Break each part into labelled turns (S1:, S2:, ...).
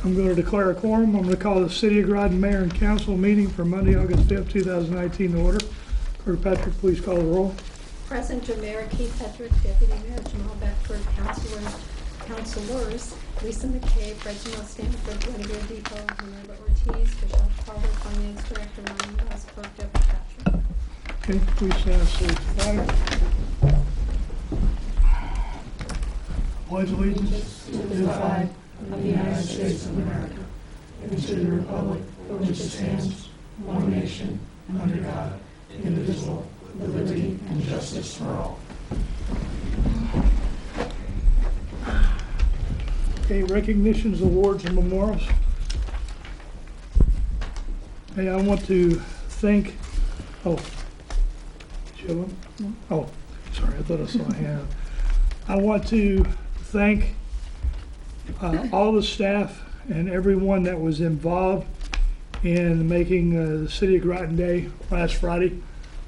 S1: I'm going to declare a quorum. I'm going to call the City of Groton Mayor and Council meeting for Monday, August 5th, 2019 to order. Clerk Patrick, please call the roll.
S2: Present are Mayor Keith Petrick, Deputy Mayor Jamal Beckford, Councilors Lisa McCabe, Reginald Stanford, Guinevere Depot, Minerva Ortiz, Michelle Carver, Finance Director Ryan Ross, Clerk Deputy Patrick.
S1: Okay, please stand and salute the flag. Pledge allegiance
S3: to the flag of the United States of America and to the republic for which it stands, one nation, under God, indivisible, with liberty and justice for all.
S1: Okay, recognitions, awards, and memorials. Hey, I want to thank, oh, show them? Oh, sorry, I thought I saw a hand. I want to thank all the staff and everyone that was involved in making the City of Groton Day last Friday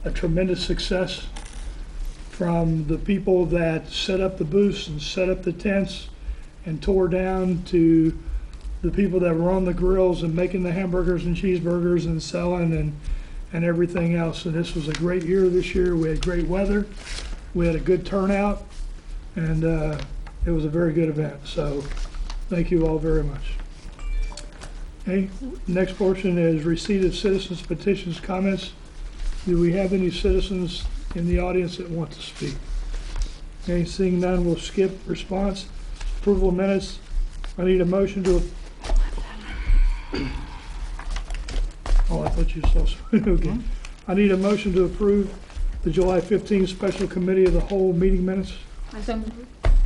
S1: a tremendous success. From the people that set up the booths and set up the tents and tore down, to the people that were on the grills and making the hamburgers and cheeseburgers and selling and everything else. And this was a great year this year. We had great weather. We had a good turnout, and it was a very good event. So thank you all very much. Okay, next portion is receipt of citizens' petitions, comments. Do we have any citizens in the audience that want to speak? Okay, seeing none, we'll skip response. Approval of minutes. I need a motion to. Oh, I thought you saw something. Okay. I need a motion to approve the July 15th Special Committee of the Whole meeting minutes.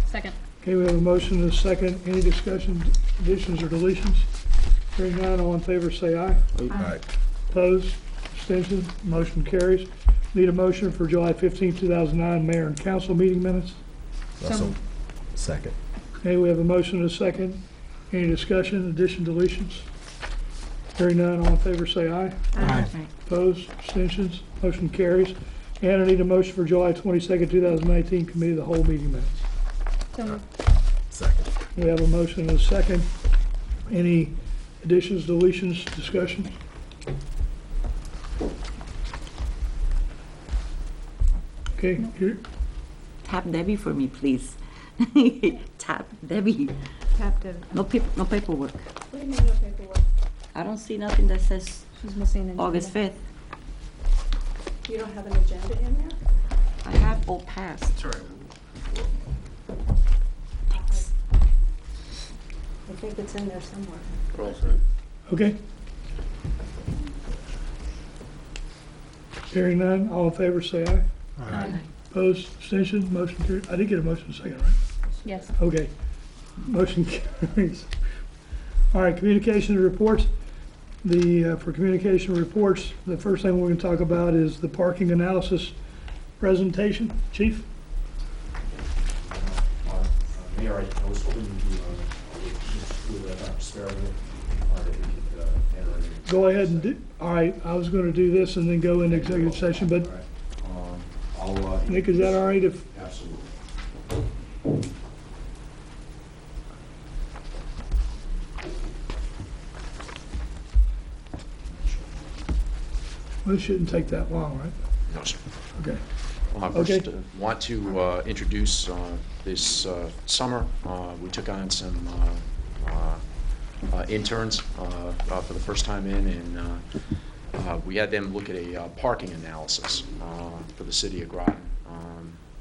S4: Second.
S1: Okay, we have a motion and a second. Any discussion, additions, or deletions? Hearing none, all in favor say aye.
S5: Aye.
S1: Opposed? Abstentions? Motion carries. Need a motion for July 15, 2009 Mayor and Council meeting minutes.
S5: Russell. Second.
S1: Okay, we have a motion and a second. Any discussion, addition, deletions? Hearing none, all in favor say aye.
S5: Aye.
S1: Opposed? Abstentions? Motion carries. And I need a motion for July 22nd, 2019 Committee of the Whole meeting minutes.
S5: Second.
S1: We have a motion and a second. Any additions, deletions, discussions? Okay, here.
S6: Tap Debbie for me, please. Tap Debbie.
S4: Tap Debbie.
S6: No paperwork.
S2: What do you mean no paperwork?
S6: I don't see nothing that says
S4: She's missing an
S6: August 5th.
S2: You don't have an agenda in there?
S6: I have all passed.
S5: That's all right.
S6: Thanks.
S2: I think it's in there somewhere.
S1: Okay. Hearing none, all in favor say aye.
S5: Aye.
S1: Opposed, abstentions, motion carries. I did get a motion second, right?
S4: Yes.
S1: Okay. Motion carries. All right, communication reports. For communication reports, the first thing we're going to talk about is the parking analysis presentation. Chief?
S7: Mayor, I was hoping to do Dr. Sparrow, that we could enter in.
S1: Go ahead and do. All right, I was going to do this and then go into executive session, but
S7: All right. I'll,
S1: Nick, is that all right if?
S7: Absolutely.
S1: Well, it shouldn't take that long, right?
S8: No, sir.
S1: Okay.
S8: First, want to introduce this summer, we took on some interns for the first time in, and we had them look at a parking analysis for the city of Groton.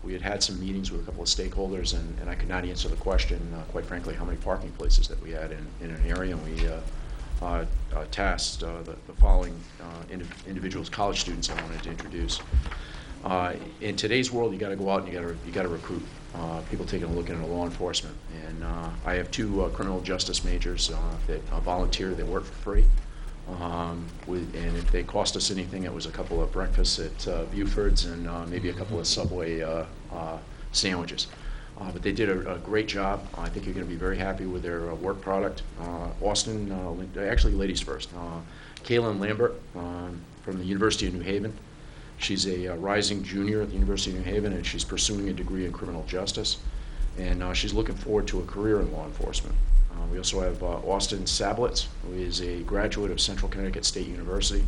S8: We had some meetings with a couple of stakeholders, and I could not answer the question, quite frankly, how many parking places that we had in an area, and we tasked the following individuals, college students, I wanted to introduce. In today's world, you got to go out and you got to recruit people taking a look into law enforcement. And I have two criminal justice majors that volunteer. They work for free. And if they cost us anything, it was a couple of breakfasts at Buford's and maybe a couple of Subway sandwiches. But they did a great job. I think you're going to be very happy with their work product. Austin, actually ladies first. Kaylin Lambert from the University of New Haven. She's a rising junior at the University of New Haven, and she's pursuing a degree in criminal justice. and she's looking forward to a career in law enforcement. We also have Austin Sablitz, who is a graduate of Central Connecticut State University.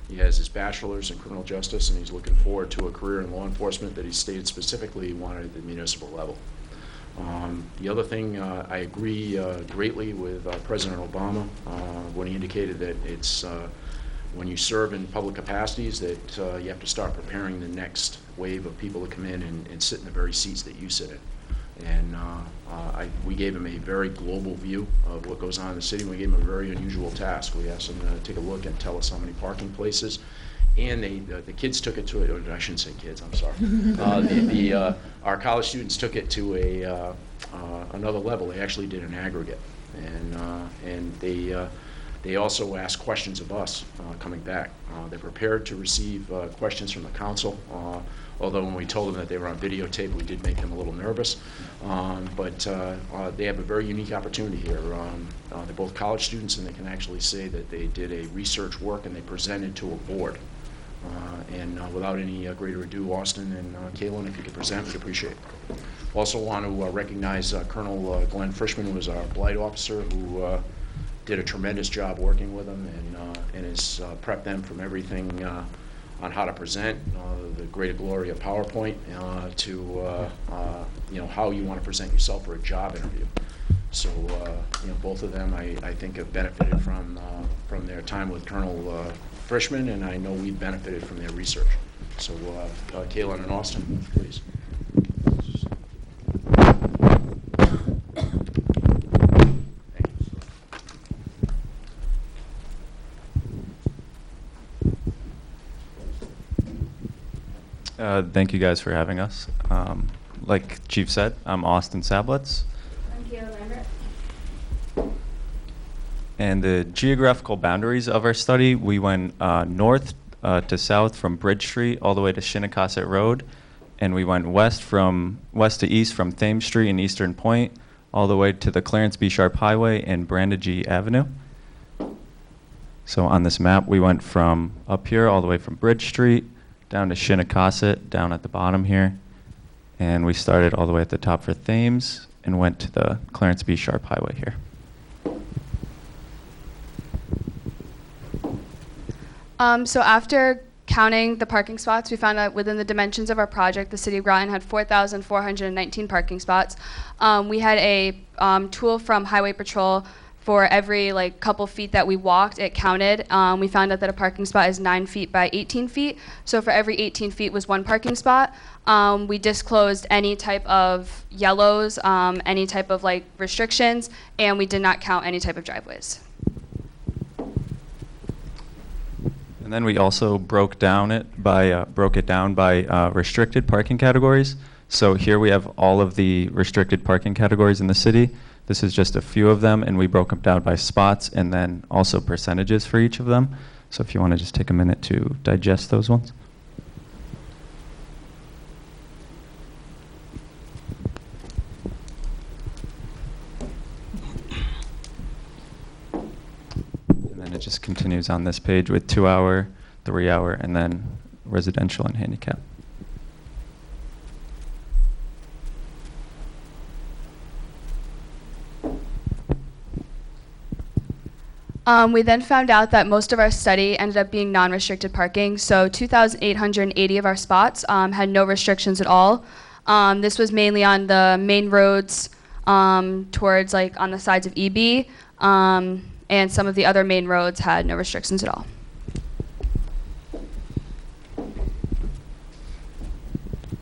S8: He has his bachelor's in criminal justice, and he's looking forward to a career in law enforcement that he stated specifically he wanted at the municipal level. The other thing, I agree greatly with President Obama when he indicated that it's when you serve in public capacities that you have to start preparing the next wave of people to come in and sit in the very seats that you sit in. And we gave him a very global view of what goes on in the city. We gave him a very unusual task. We asked him to take a look and tell us how many parking places. And the kids took it to it. I shouldn't say kids. I'm sorry. Our college students took it to another level. They actually did an aggregate, and they also asked questions of us coming back. They're prepared to receive questions from the council. Although when we told them that they were on videotape, we did make them a little nervous. But they have a very unique opportunity here. They're both college students, and they can actually say that they did a research work and they presented to a board. And without any greater ado, Austin and Kaylin, if you could present, we'd appreciate it. Also want to recognize Colonel Glenn Frischman, who was our blight officer, who did a tremendous job working with them and has prepped them from everything on how to present, the greater glory of PowerPoint, to how you want to present yourself for a job interview. So both of them I think have benefited from their time with Colonel Frischman, and I know we benefited from their research. So Kaylin and Austin, please.
S9: Thank you guys for having us. Like Chief said, I'm Austin Sablitz.
S2: I'm Kayla Lambert.
S9: And the geographical boundaries of our study, we went north to south from Bridge Street all the way to Shinnecossett Road, and we went west to east from Thames Street and Eastern Point all the way to the Clarence B. Sharp Highway and Brandegee Avenue. So on this map, we went from up here all the way from Bridge Street down to Shinnecossett, down at the bottom here. And we started all the way at the top for Thames and went to the Clarence B. Sharp Highway here.
S10: So after counting the parking spots, we found out within the dimensions of our project, the City of Groton had 4,419 parking spots. We had a tool from Highway Patrol. For every couple feet that we walked, it counted. We found out that a parking spot is 9 feet by 18 feet. So for every 18 feet was one parking spot. We disclosed any type of yellows, any type of restrictions, and we did not count any type of driveways.
S9: And then we also broke it down by restricted parking categories. So here we have all of the restricted parking categories in the city. This is just a few of them, and we broke them down by spots and then also percentages for each of them. So if you want to just take a minute to digest those ones. And then it just continues on this page with 2 hour, 3 hour, and then residential and handicap.
S10: We then found out that most of our study ended up being non-restricted parking. So 2,880 of our spots had no restrictions at all. This was mainly on the main roads towards on the sides of EB, and some of the other main roads had no restrictions at all.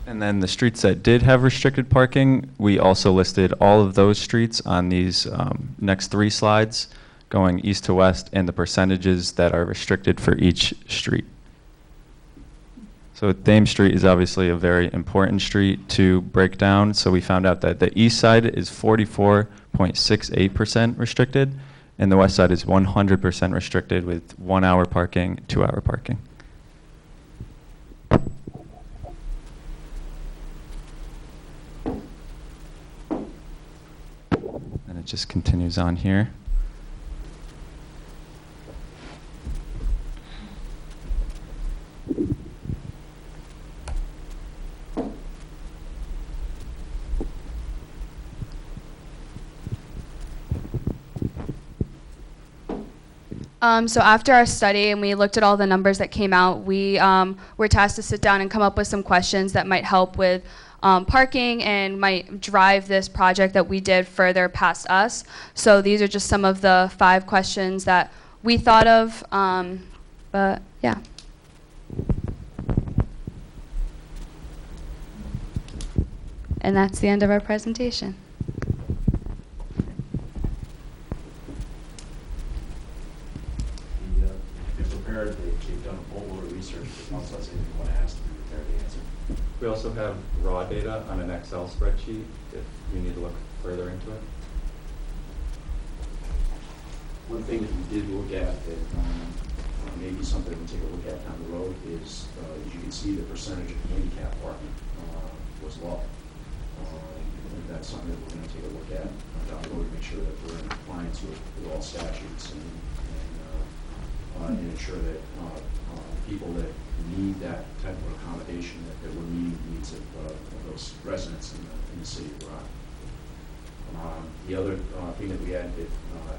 S9: And then the streets that did have restricted parking, we also listed all of those streets on these next 3 slides, going east to west, and the percentages that are restricted for each street. So Thames Street is obviously a very important street to break down. So we found out that the east side is 44.68% restricted, and the west side is 100% restricted with 1 hour parking, 2 hour parking. And it just continues on here.
S10: So after our study and we looked at all the numbers that came out, we were tasked to sit down and come up with some questions that might help with parking and might drive this project that we did further past us. So these are just some of the 5 questions that we thought of. But yeah. And that's the end of our presentation.
S7: They're prepared, they've done a whole load of research, but also has anything you want to ask them, they're prepared to answer.
S9: We also have raw data on an Excel spreadsheet if you need to look further into it.
S7: One thing that we did look at that maybe something we'll take a look at down the road is, as you can see, the percentage of handicap parking was low. And that's something that we're going to take a look at down the road to make sure that we're in compliance with all statutes and ensure that people that need that type of accommodation, that we're meeting the needs of those residents in the city of Groton. The other thing that we had that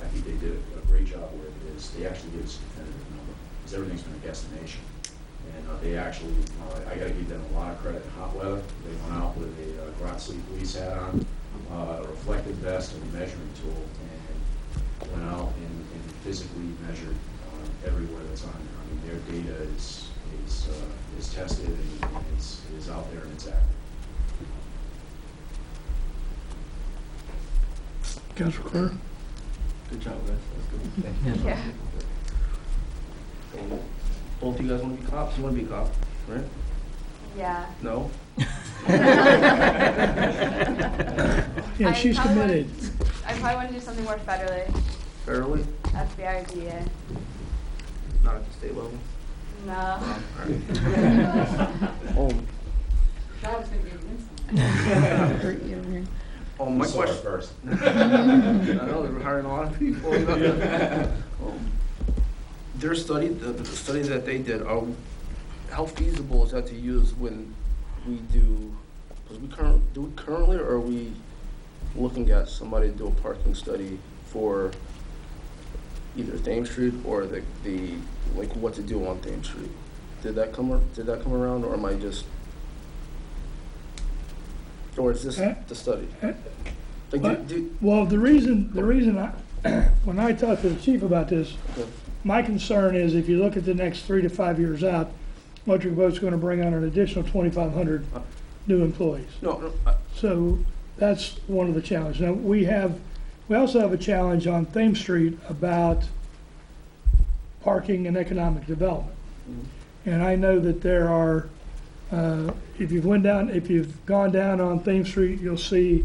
S7: I think they did a great job with is they actually gave us a definitive number, because everything's been a guesstimation. And they actually, I got to give them a lot of credit in hot weather. They went out with a Groton City Police hat on, a reflective vest, and a measuring tool, and went out and physically measured everywhere that's on there. I mean, their data is tested and is out there and it's accurate.
S1: Councilor Clare?
S3: Good job, guys. That's good.
S10: Yeah.
S3: So, both of you guys want to be cops? You want to be a cop, right?
S10: Yeah.
S3: No?
S1: Yeah, she's committed.
S10: I probably want to do something more federally.
S3: Fairly?
S10: That's the idea.
S3: Not at the state level?
S10: No.
S3: All right. My
S7: Saw it
S3: question.
S7: first.
S3: I know they were hiring a lot of people. Their study, the study that they did, how feasible is that to use when we do? Because we do it currently, or are we looking at somebody to do a parking study for either Thames Street or the like what to do on Thames Street? Did that come around, or am I just? Or is this the study? Like,
S1: Well, the reason when I talked to the chief about this,
S3: okay.
S1: my concern is if you look at the next 3 to 5 years out, Electric Boat's going to bring on an additional 2,500 new employees.
S3: No.
S1: So that's one of the challenges. Now, we also have a challenge on Thames Street about parking and economic development.
S3: Mm-hmm.
S1: And I know that there are, if you've gone down on Thames Street, you'll see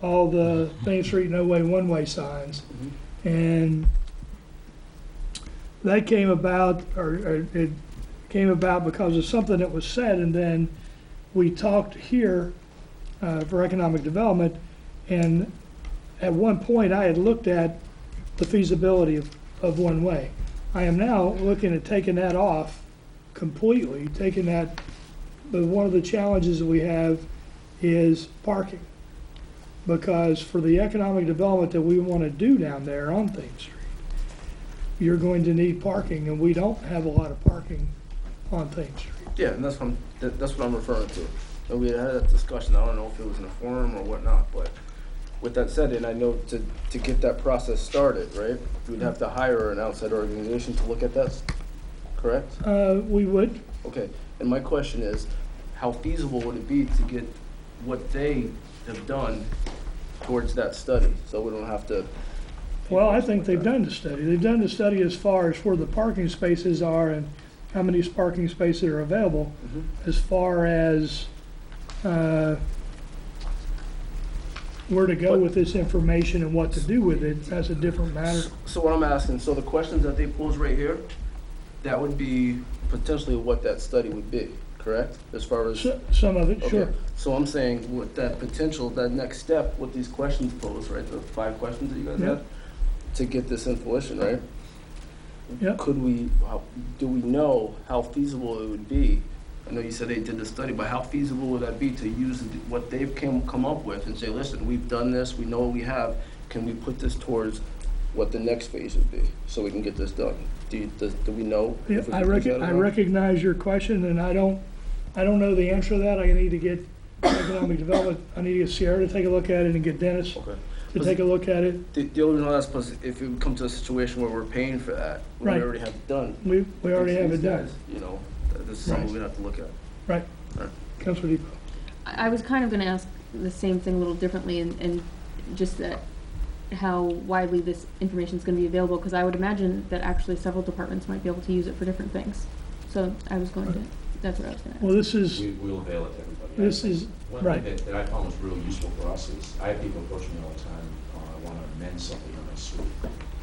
S1: all the Thames Street no way, one way signs.
S3: Mm-hmm.
S1: And that came about, or it came about because of something that was said, and then we talked here for economic development, and at one point I had looked at the feasibility of one way. I am now looking at taking that off completely, taking that, but one of the challenges that we have is parking. Because for the economic development that we want to do down there on Thames Street, you're going to need parking, and we don't have a lot of parking on Thames Street.
S3: Yeah, and that's what I'm referring to. And we had that discussion. I don't know if it was in a forum or whatnot, but with that said, and I know to get that process started, right, we'd have to hire an outside organization to look at that, correct?
S1: We would.
S3: Okay, and my question is, how feasible would it be to get what they have done towards that study, so we don't have to?
S1: Well, I think they've done the study. They've done the study as far as where the parking spaces are and how many parking spaces are available.
S3: Mm-hmm.
S1: As far as where to go with this information and what to do with it, that's a different matter.
S3: So what I'm asking, so the questions that they pose right here, that would be potentially what that study would be, correct? As far as
S1: Some of it,
S3: okay.
S1: sure.
S3: So I'm saying with that potential, that next step, what these questions pose, right? The 5 questions that you guys
S1: Yeah.
S3: had to get this in fruition, right?
S1: Yeah.
S3: Do we know how feasible it would be? I know you said they did the study, but how feasible would that be to use what they've come up with and say, listen, we've done this, we know what we have, can we put this towards what the next phase would be, so we can get this done. Do we know?
S1: Yeah,
S3: if we
S1: I
S3: can do that or not?
S1: recognize your question, and I don't know the answer to that. I need to get economic development, I need to get Sierra to take a look at it and get Dennis
S3: Okay.
S1: to take a look at it.
S3: The only reason I ask was if we come to a situation where we're paying for that, when
S1: Right.
S3: we already have it done.
S1: We already have it done.
S3: You know, this is something
S1: Right.
S3: we have to look at.
S1: Right.
S3: Right.
S1: Councilor Depot.
S4: I was kind of going to ask the same thing a little differently, and just that how widely this information is going to be available, because I would imagine that actually several departments might be able to use it for different things. So I was going to, that's what I was going to ask.
S1: Well, this is,
S7: We'll avail it to everybody.
S1: this is,
S7: One
S1: right.
S7: thing that I found was really useful for us is, I have people approach me all the time, I want to amend something on my street,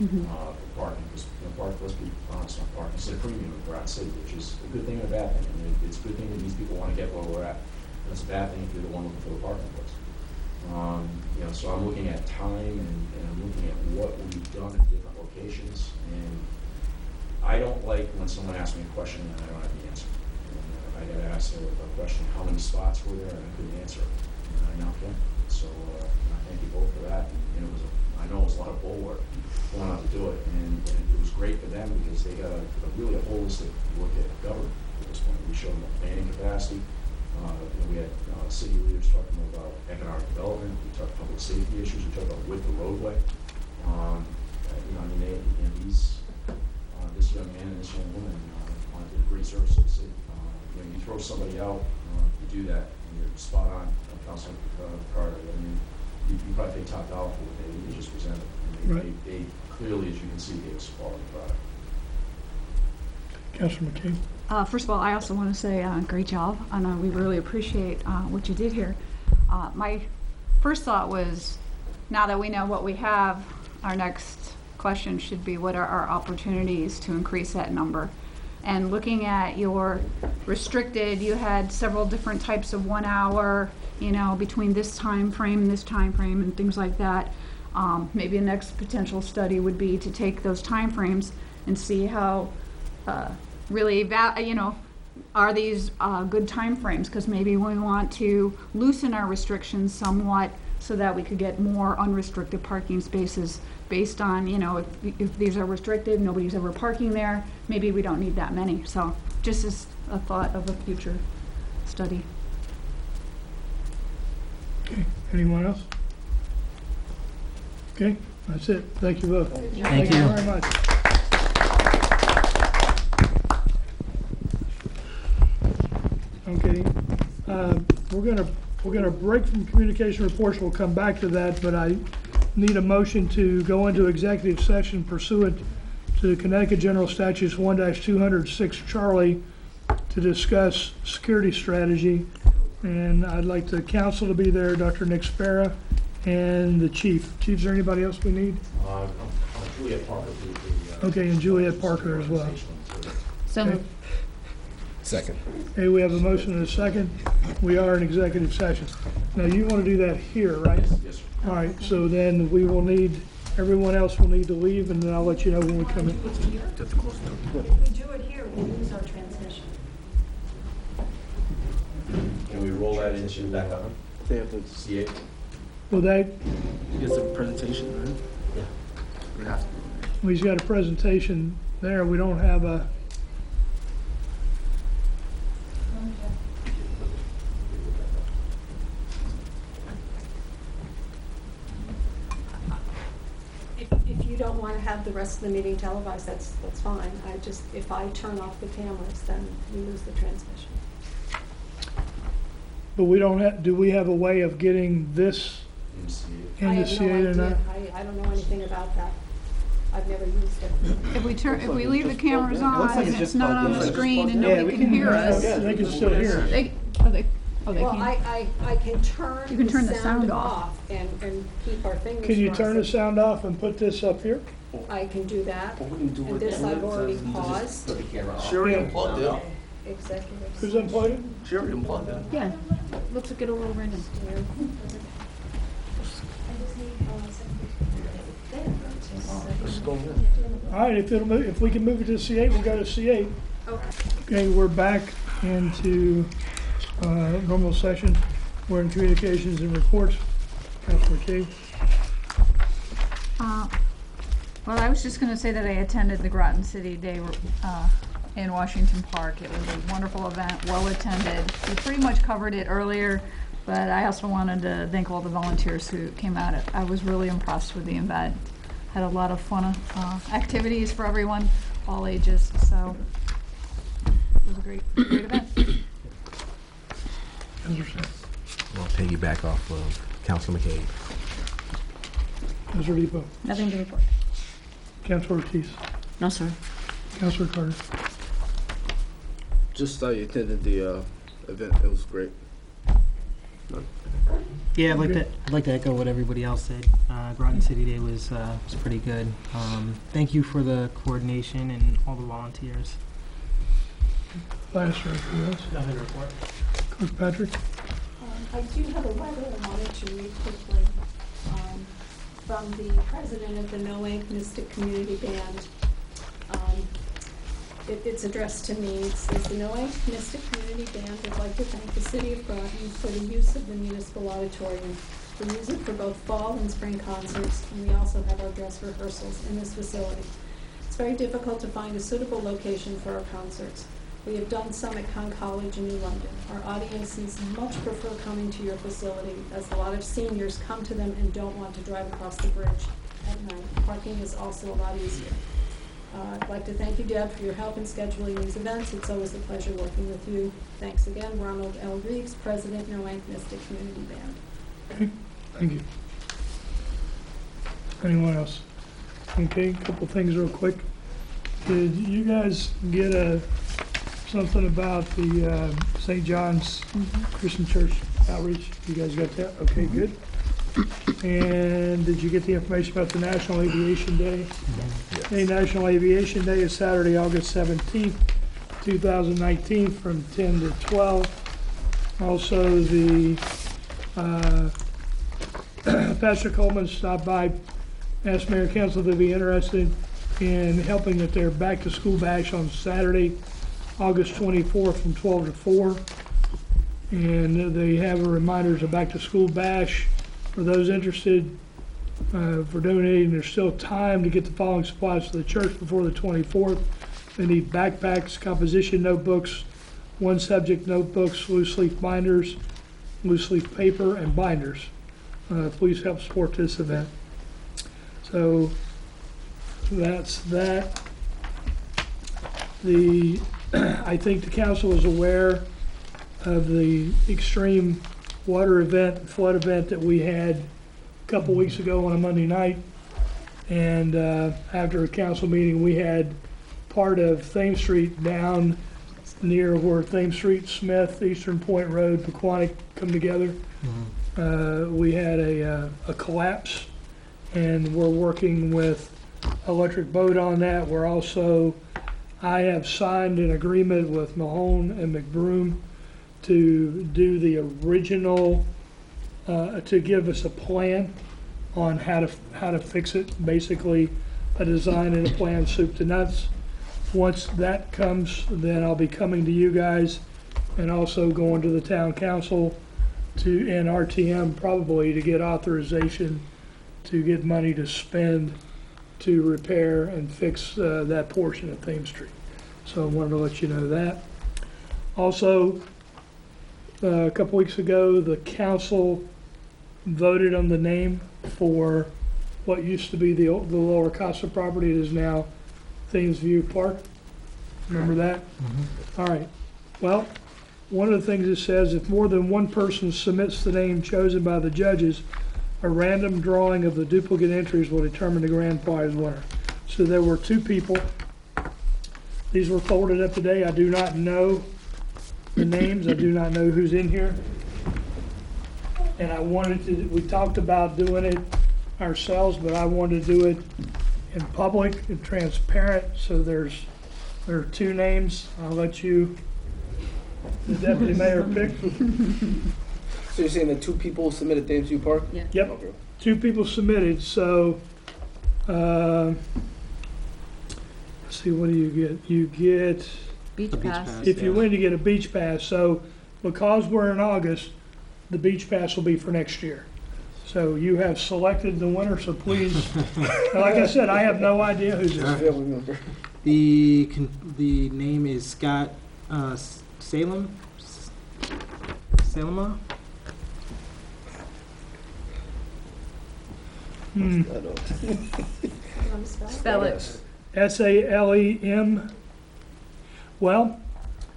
S4: Mhm.
S7: for parking, because, let's be honest on parking, it's a premium in Groton City, which is a good thing and a bad thing. I mean, it's a good thing that these people want to get where we're at, and it's a bad thing if you're the one looking for the parking place. You know, so I'm looking at time and I'm looking at what we've done at different locations, and I don't like when someone asks me a question and I don't have the answer. And, I got asked a question, how many spots were there, and I couldn't answer it, and I now can. So I thank you both for that. And it was, I know it was a lot of bull work going out to do it, and it was great for them because they got a really a holistic look at government at this point. We showed them the planning capacity. You know, we had city leaders talking about economic development. We talked public safety issues. We talked about width of roadway. You know, I mean, these this young man and this young woman did a great service to the city. You know, you throw somebody out, you do that, and you're spot on, Councilman Carter. I mean, you probably pay top dollar for what they just presented. And
S1: Right.
S7: they clearly, as you can see, gave us a quality product.
S1: Councilor McKee.
S11: First of all, I also want to say great job, and we really appreciate what you did here. My first thought was, now that we know what we have, our next question should be, what are our opportunities to increase that number? And looking at your restricted, you had several different types of 1 hour, you know, between this time frame and things like that. Maybe a next potential study would be to take those time frames and see how really, you know, are these good time frames? Because maybe we want to loosen our restrictions somewhat so that we could get more unrestricted parking spaces based on, you know, if these are restricted, nobody's ever parking there, maybe we don't need that many. So just as a thought of a future study.
S1: Okay, anyone else? Okay, that's it. Thank you both.
S5: Thank you.
S1: Very much. Okay, we're gonna break from communication reports. We'll come back to that, but I need a motion to go into executive session pursuant to Connecticut General Statutes 1-206 Charlie to discuss security strategy. And I'd like the council to be there, Dr. Nick Spera, and the chief. Chief, is there anybody else we need?
S7: Juliet Parker.
S1: Okay, and Juliet Parker as well.
S4: So
S1: Okay.
S5: Second.
S1: Hey, we have a motion and a second. We are in executive session. Now, you want to do that here, right?
S7: Yes, sir.
S1: All right, so then we will need, everyone else will need to leave, and then I'll let you know when we come in.
S12: If we do it here, we'll lose our transmission.
S7: Can we roll that into back up?
S3: They have to
S7: C8?
S1: Well, that,
S3: get some presentation, right?
S7: Yeah.
S3: We have to.
S1: well, he's got a presentation there. We don't have a,
S12: If you don't want to have the rest of the meeting televised, that's fine. If I turn off the cameras, then we lose the transmission.
S1: but we don't have, do we have a way of getting this
S7: In C8.
S1: in
S12: I
S1: the
S12: have no
S1: C8 or not?
S12: idea. I don't know anything about that. I've never used it.
S11: If we leave the cameras
S3: It looks
S11: on
S3: like it's
S11: and it's
S3: just
S11: not
S3: plugged
S11: on
S3: in.
S11: the
S3: It's
S11: screen and
S3: plugged in.
S11: nobody can hear us,
S1: They can still hear us.
S11: they
S12: Well,
S11: can.
S12: I can turn
S11: You can turn the
S12: the
S11: sound
S12: sound
S11: off.
S12: off and keep our fingers crossed.
S1: Can you turn the sound off and put this up here?
S12: I can do that.
S3: What we can do
S12: And
S3: with
S12: this
S3: that-
S12: I've already paused.
S3: She already unplugged it.
S12: Executives.
S1: Who's unplugged it?
S3: She already unplugged it.
S4: yeah, let's get a little random.
S3: Let's go in.
S1: All right, if we can move it to C8, we'll go to C8. Okay, we're back into normal session. We're in communications and reports. Councilor McKee.
S11: Well, I was just going to say that I attended the Groton City Day in Washington Park. It was a wonderful event, well attended. We pretty much covered it earlier, but I also wanted to thank all the volunteers who came out. I was really impressed with the event. Had a lot of fun activities for everyone, all ages, so it was a great event.
S5: I'll piggyback off of Councilor McCabe.
S1: Councilor Depot.
S4: Nothing to report.
S1: Councilor Ortiz.
S6: No, sir.
S1: Councilor Carter.
S13: Just you attended the event. It was great.
S3: Yeah, I'd like to echo what everybody else said. Groton City Day was pretty good. Thank you for the coordination and all the volunteers.
S1: Last anything else?
S3: Nothing to report.
S1: Clerk Patrick.
S12: I do have a letter I wanted to read quickly from the president of the No Ink Mystic Community Band. It's addressed to me. It says, the No Ink Mystic Community Band would like to thank the City of Groton for the use of the Municipal Auditorium. We use it for both fall and spring concerts, and we also have our dress rehearsals in this facility. It's very difficult to find a suitable location for our concerts. We have done some at Conn College in New London. Our audiences much prefer coming to your facility, as a lot of seniors come to them and don't want to drive across the bridge at night. Parking is also a lot easier. I'd like to thank you, Deb, for your help in scheduling these events. It's always a pleasure working with you. Thanks again, Ronald L. Reeves, President, No Ink Mystic Community Band.
S1: Okay, thank you. Anyone else? Okay, a couple things real quick. Did you guys get something about the St. John's Christian Church outreach? You guys got that? Okay, good. And did you get the information about the National Aviation Day?
S5: Yes.
S1: The National Aviation Day is Saturday, August 17th, 2019 from 10 to 12. Also, the Pastor Coleman stopped by, asked Mayor and Council to be interested in helping at their back to school bash on Saturday, August 24th from 12 to 4. And they have a reminders of back to school bash. For those interested for donating, there's still time to get the following supplies to the church before the 24th. They need backpacks, composition notebooks, one subject notebooks, loose leaf binders, loose leaf paper, and binders. Please help support this event. So that's that. I think the council is aware of the extreme water event, flood event that we had a couple weeks ago on a Monday night. And after a council meeting, we had part of Thames Street down near where Thames Street, Smith, Eastern Point Road, Pequannock come together. We had a collapse, and we're working with Electric Boat on that. I have signed an agreement with Mahone and McBroom to do the original, to give us a plan on how to fix it, basically a design and a plan, soup to nuts. Once that comes, then I'll be coming to you guys and also going to the town council and RTM probably to get authorization to get money to spend to repair and fix that portion of Thames Street. So I wanted to let you know that. Also, a couple weeks ago, the council voted on the name for what used to be the Lower Casa property. It is now Thames View Park. Remember that? All right. Well, one of the things it says, if more than one person submits the name chosen by the judges, a random drawing of the duplicate entries will determine the grand prize winner. So there were 2 people. These were folded up today. I do not know the names. I do not know who's in here. And we talked about doing it ourselves, but I wanted to do it in public and transparent. So there are 2 names. I'll let you, the deputy mayor, pick.
S13: So you're saying that 2 people submitted Thames View Park?
S4: Yeah.
S1: Yep,
S13: Okay.
S1: 2 people submitted, so, let's see, what do you get? You get,
S6: Beach pass.
S1: if you win, you get a beach pass, so because we're in August, the beach pass will be for next year. So you have selected the winner, so please, like I said, I have no idea who's this.
S13: Family member.
S3: The name is Scott Salem. Salema?
S1: Hmm.
S13: I don't.
S11: Spell it.
S1: S-A-L-E-M. Well,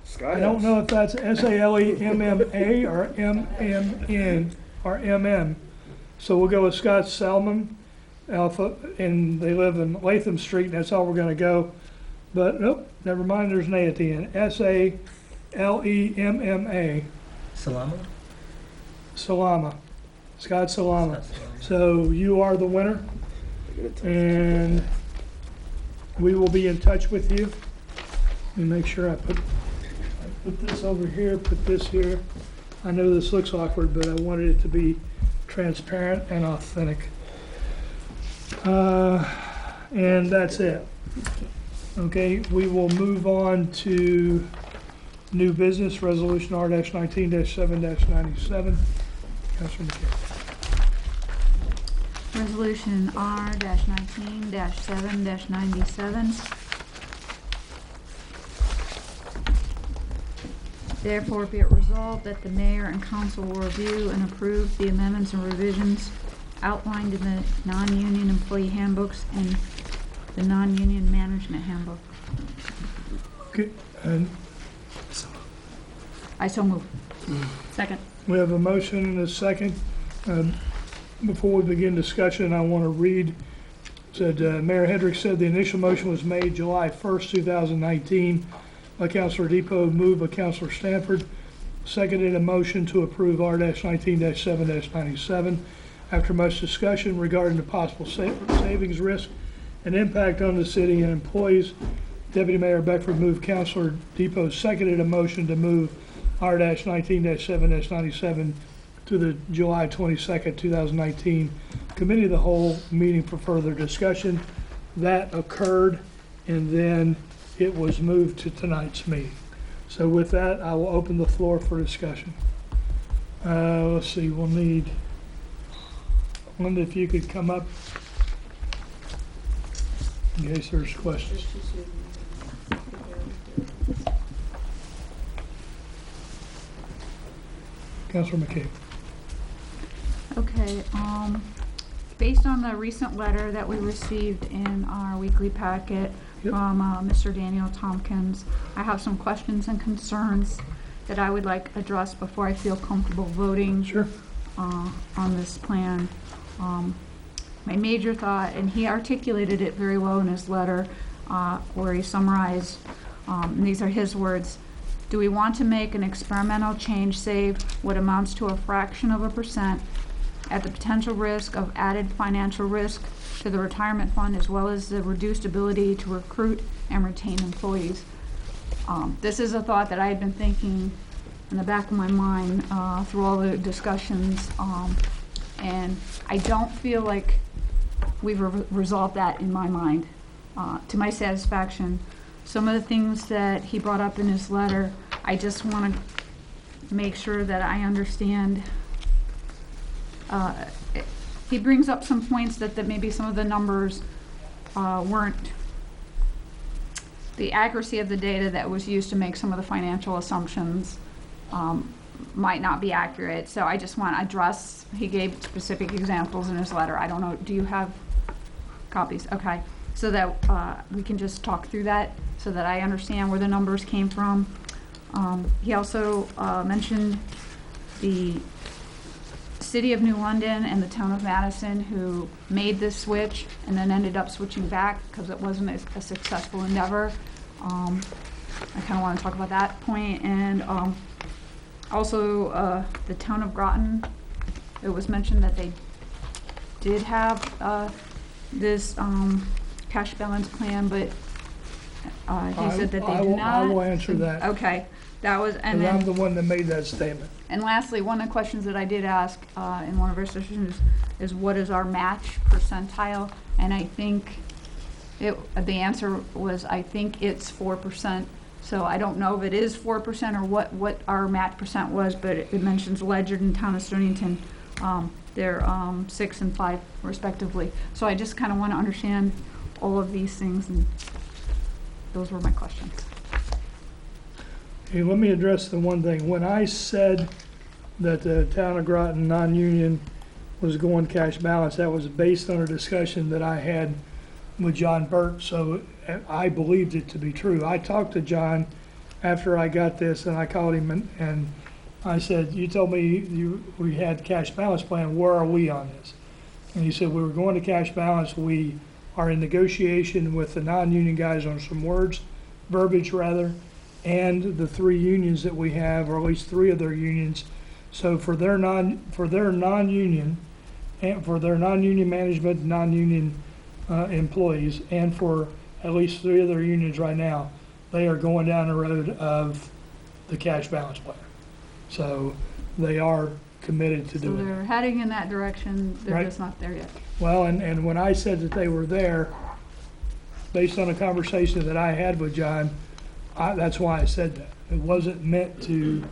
S13: Scott
S1: I don't
S13: has.
S1: know if that's S-A-L-E-M-M-A or M-M-N or M-M. So we'll go with Scott Salmon, Alpha, and they live in Latham Street, and that's all we're gonna go. But nope, never mind, there's an A at the end. S-A-L-E-M-M-A.
S3: Salama?
S1: Salama. Scott Salama. So you are the winner, and we will be in touch with you. Let me make sure I put this over here, put this here. I know this looks awkward, but I wanted it to be transparent and authentic. And that's it. Okay, we will move on to new business, resolution R-19-7-97. Councilor McKay.
S11: Resolution R-19-7-97. Therefore, be it resolved that the mayor and council will review and approve the amendments and revisions outlined in the non-union employee handbooks and the non-union management handbook.
S1: Okay, and
S11: I so move.
S4: Second.
S1: we have a motion and a second. Before we begin discussion, I want to read. Said Mayor Hendricks said the initial motion was made July 1st, 2019 by Councilor Depot, moved by Councilor Stanford, seconded a motion to approve R-19-7-97. After much discussion regarding the possible savings risk and impact on the city and employees, Deputy Mayor Beckford moved. Councilor Depot seconded a motion to move R-19-7-97 to the July 22nd, 2019 Committee of the Whole meeting for further discussion. That occurred, and then it was moved to tonight's meeting. So with that, I will open the floor for discussion. Let's see, we'll need, Linda, if you could come up in case there's questions. Councilor McKay.
S11: Okay, based on the recent letter that we received in our weekly packet from Mr. Daniel Tompkins, I have some questions and concerns that I would like addressed before I feel comfortable voting
S1: Sure.
S11: on this plan. My major thought, and he articulated it very well in his letter, where he summarized, and these are his words: do we want to make an experimental change, save what amounts to a fraction of a % at the potential risk of added financial risk to the retirement fund, as well as the reduced ability to recruit and retain employees? This is a thought that I had been thinking in the back of my mind through all the discussions, and I don't feel like we've resolved that in my mind to my satisfaction. Some of the things that he brought up in his letter, I just want to make sure that I understand. He brings up some points that maybe some of the numbers weren't, the accuracy of the data that was used to make some of the financial assumptions might not be accurate. So I just want to address, he gave specific examples in his letter. I don't know, do you have copies? Okay, so that we can just talk through that so that I understand where the numbers came from. He also mentioned the City of New London and the Town of Madison, who made this switch and then ended up switching back because it wasn't a successful endeavor. I kind of want to talk about that point. And also the Town of Groton, it was mentioned that they did have this cash balance plan, but he said that they did not.
S1: I will answer that.
S11: Okay, that was, and
S1: Because
S11: then
S1: I'm the one that made that statement.
S11: and lastly, one of the questions that I did ask in one of our sessions is what is our match percentile? And I think the answer was, I think it's 4%. So I don't know if it is 4% or what our match percent was, but it mentions Ledyard and Town of Stonington. they're 6 and 5 respectively. So I just kind of want to understand all of these things, and those were my questions.
S1: Hey, let me address the one thing. When I said that the town of Groton non-union was going cash balance, that was based on a discussion that I had with John Burt, so I believed it to be true. I talked to John after I got this, and I called him and I said, you told me we had cash balance plan, where are we on this? And he said, we were going to cash balance, we are in negotiation with the non-union guys on some verbiage rather, and the 3 unions that we have, or at least 3 of their unions. So for their non-union, and for their non-union management, non-union employees, and for at least 3 of their unions right now, they are going down the road of the cash balance plan. So they are committed to doing it.
S11: So they're heading in that direction, they're
S1: Right.
S11: just not there yet.
S1: Well, and when I said that they were there, based on a conversation that I had with John, that's why I said that. It wasn't meant to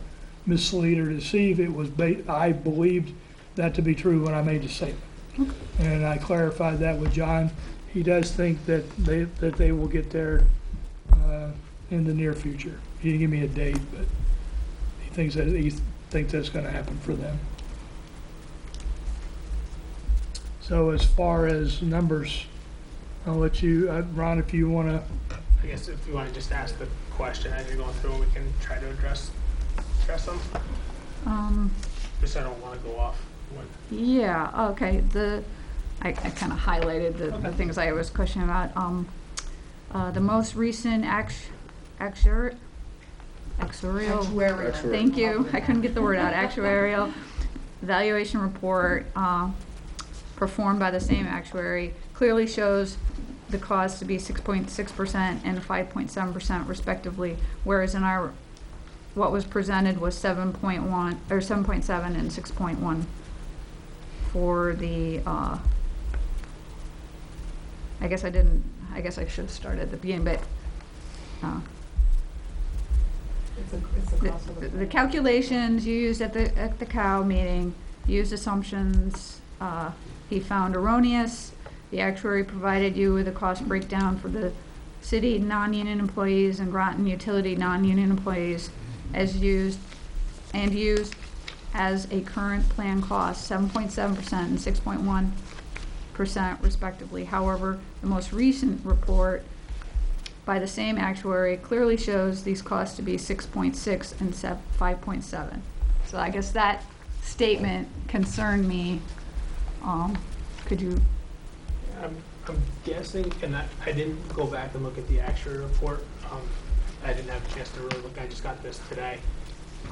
S1: mislead or deceive. It was, I believed that to be true when I made the statement. And I clarified that with John. He does think that they will get there in the near future. He didn't give me a date, but he thinks that's going to happen for them. So as far as numbers, I'll let you, Ron, if you want to.
S14: I guess if you want to just ask the question as you're going through, we can try to address them. Just I don't want to go off.
S11: Yeah, okay, I kind of highlighted the things I was questioning about. The most recent actuarial, thank you, I couldn't get the word out, actuarial evaluation report performed by the same actuary clearly shows the cost to be 6.6% and 5.7% respectively, whereas in what was presented was 7.1 or 7.7 and 6.1 for the I guess I should have started at the beginning, but the calculations used at the COW meeting used assumptions he found erroneous. The actuary provided you with a cost breakdown for the city non-union employees and Groton utility non-union employees as used as a current plan cost, 7.7% and 6.1% respectively. However, the most recent report by the same actuary clearly shows these costs to be 6.6 and 5.7. So I guess that statement concerned me. Could you?
S14: I'm guessing, and I didn't go back and look at the actual report. I didn't have a chance to really look. I just got this today.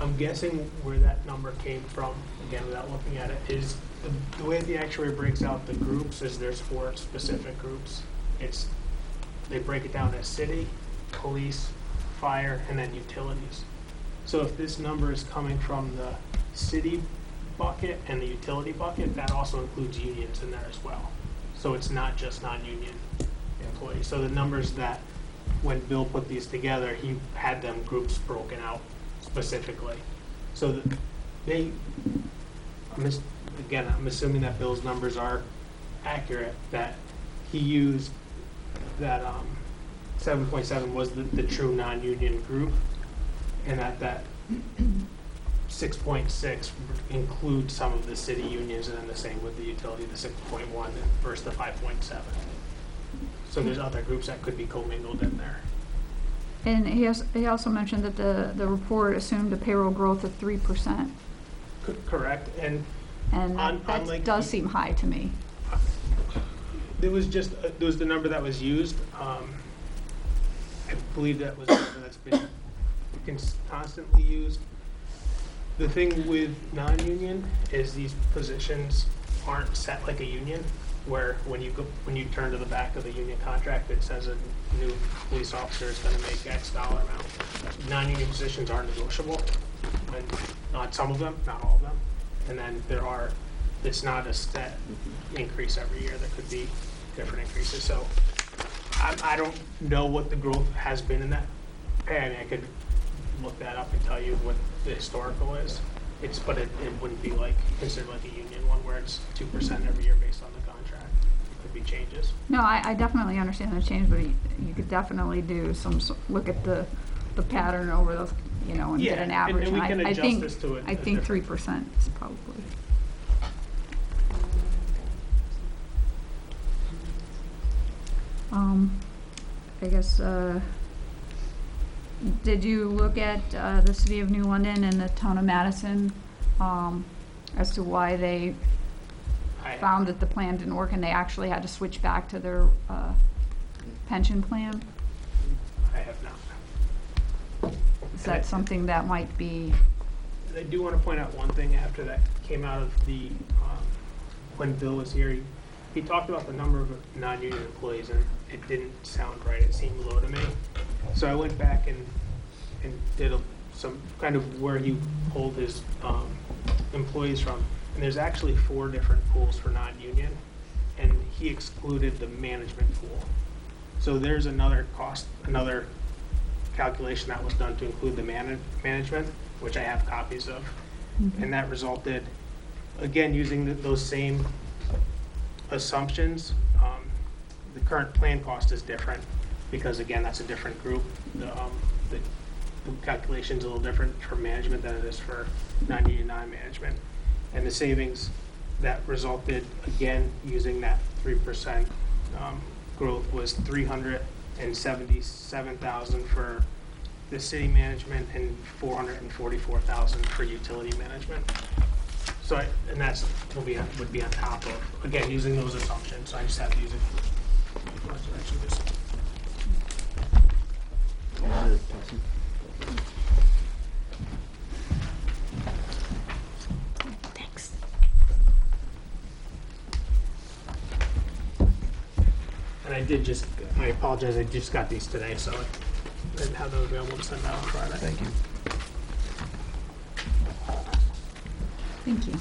S14: I'm guessing where that number came from, again, without looking at it, is the way the actuary breaks out the groups is there's 4 specific groups. They break it down as city, police, fire, and then utilities. So if this number is coming from the city bucket and the utility bucket, that also includes unions in there as well. So it's not just non-union employees. So the numbers that, when Bill put these together, he had them groups broken out specifically. So I'm assuming that Bill's numbers are accurate, that he used that 7.7 was the true non-union group, and that 6.6 includes some of the city unions, and then the same with the utility, the 6.1 versus the 5.7. So there's other groups that could be commingled in there.
S11: And he also mentioned that the report assumed a payroll growth of 3%.
S14: Correct, and
S11: that does seem high to me.
S14: There was the number that was used. I believe that was the number that's been constantly used. The thing with non-union is these positions aren't set like a union, where when you turn to the back of the union contract, it says a new police officer is going to make X dollar amount. Non-union positions are negotiable, and not some of them, not all of them. And then it's not a set increase every year. There could be different increases. So I don't know what the growth has been in that pay. I mean, I could look that up and tell you what the historical is. but it wouldn't be like, considered like a union one where it's 2% every year based on the contract. It could be changes.
S11: No, I definitely understand the change, but you could definitely do look at the pattern over those, you know, and get an average.
S14: And we can
S11: I
S14: adjust
S11: think,
S14: this to it.
S11: I think 3% is probably. I guess, did you look at the City of New London and the Town of Madison as to why they found that the plan didn't work and they actually had to switch back to their pension plan?
S14: I have not.
S11: Is that something that might be?
S14: I do want to point out one thing after that came out of the, when Bill was here, he talked about the number of non-union employees, and it didn't sound right. It seemed low to me. So I went back and did some kind of where he pulled his employees from. And there's actually 4 different pools for non-union, and he excluded the management pool. So there's another cost, another calculation that was done to include the management, which I have copies of.
S11: Mm-hmm.
S14: And that resulted, again, using those same assumptions. The current plan cost is different because, again, that's a different group. The calculation's a little different for management than it is for non-union non-management. And the savings that resulted, again, using that 3% growth was $377,000 for the city management and $444,000 for utility management. So, and that's would be on top of, again, using those assumptions. So I just have to use it.
S6: Thanks.
S14: And I apologize, I just got these today, so I didn't have them available to send out on Friday.
S5: Thank you.
S11: Thank you.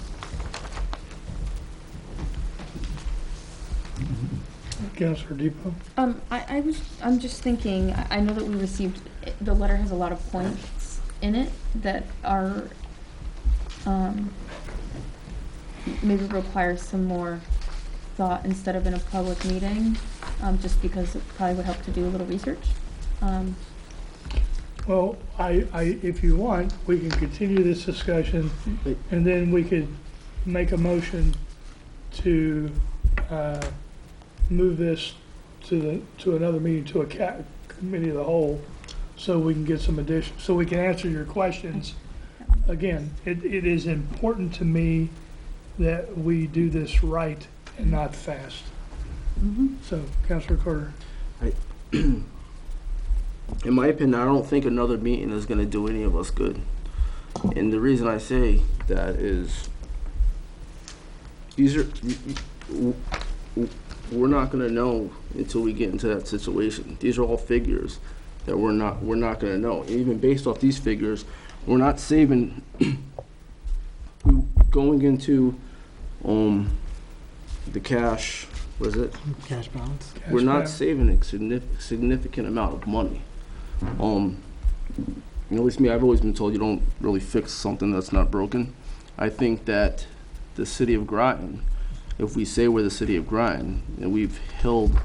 S1: Councilor Depot?
S4: I'm just thinking, I know that we received, the letter has a lot of points in it that are, maybe require some more thought instead of in a public meeting, just because it probably would help to do a little research.
S1: Well, if you want, we can continue this discussion, and then we could make a motion to move this to another meeting, to a committee of the whole, so we can get some addition, so we can answer your questions. Again, it is important to me that we do this right and not fast.
S11: Mm-hmm.
S1: So, Councilor Carter.
S13: In my opinion, I don't think another meeting is going to do any of us good. And the reason I say that is, we're not going to know until we get into that situation. These are all figures that we're not going to know. Even based off these figures, we're not saving. Going into the cash, what is it?
S3: Cash balance.
S13: We're not saving a significant amount of money. At least me, I've always been told you don't really fix something that's not broken. I think that the city of Groton, if we say we're the city of Groton, and we've held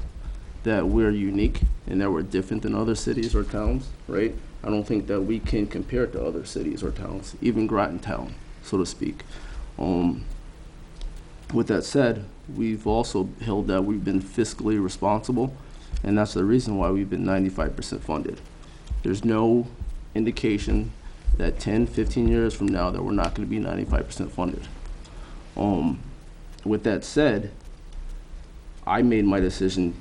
S13: that we're unique and that we're different than other cities or towns, right? I don't think that we can compare it to other cities or towns, even Groton town, so to speak. With that said, we've also held that we've been fiscally responsible, and that's the reason why we've been 95% funded. There's no indication that 10, 15 years from now that we're not going to be 95% funded. With that said, I made my decision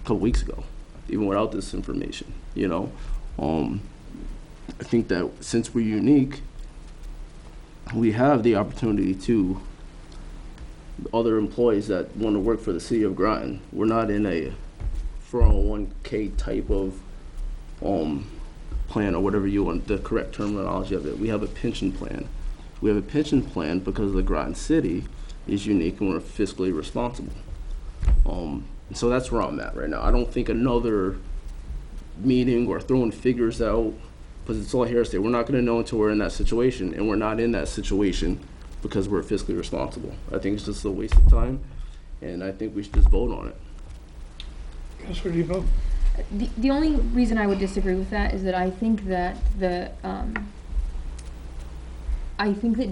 S13: a couple weeks ago, even without this information, you know. I think that since we're unique, we have the opportunity to other employees that want to work for the city of Groton. We're not in a 401k type of plan or whatever you want, the correct terminology of it. We have a pension plan. We have a pension plan because the Groton city is unique and we're fiscally responsible. So that's where I'm at right now. I don't think another meeting or throwing figures out because it's all hearsay. We're not going to know until we're in that situation, and we're not in that situation because we're fiscally responsible. I think it's just a waste of time, and I think we should just vote on it.
S1: Councilor Debo?
S4: The only reason I would disagree with that is that I think that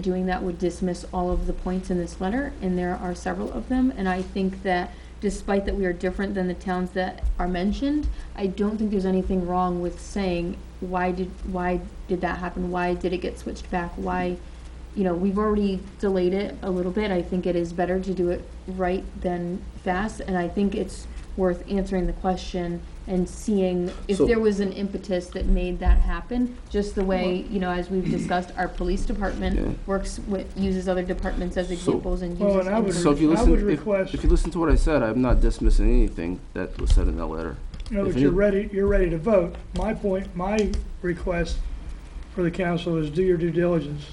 S4: doing that would dismiss all of the points in this letter, and there are several of them, and I think that despite that we are different than the towns that are mentioned, I don't think there's anything wrong with saying, why did that happen? Why did it get switched back? Why, we've already delayed it a little bit. I think it is better to do it right than fast, and I think it's worth answering the question and seeing if there was an impetus that made that happen, just the way, as we've discussed, our police department uses other departments as examples and uses.
S13: So if you listen to what I said, I'm not dismissing anything that was said in that letter.
S1: No, but you're ready to vote. My request for the council is do your due diligence.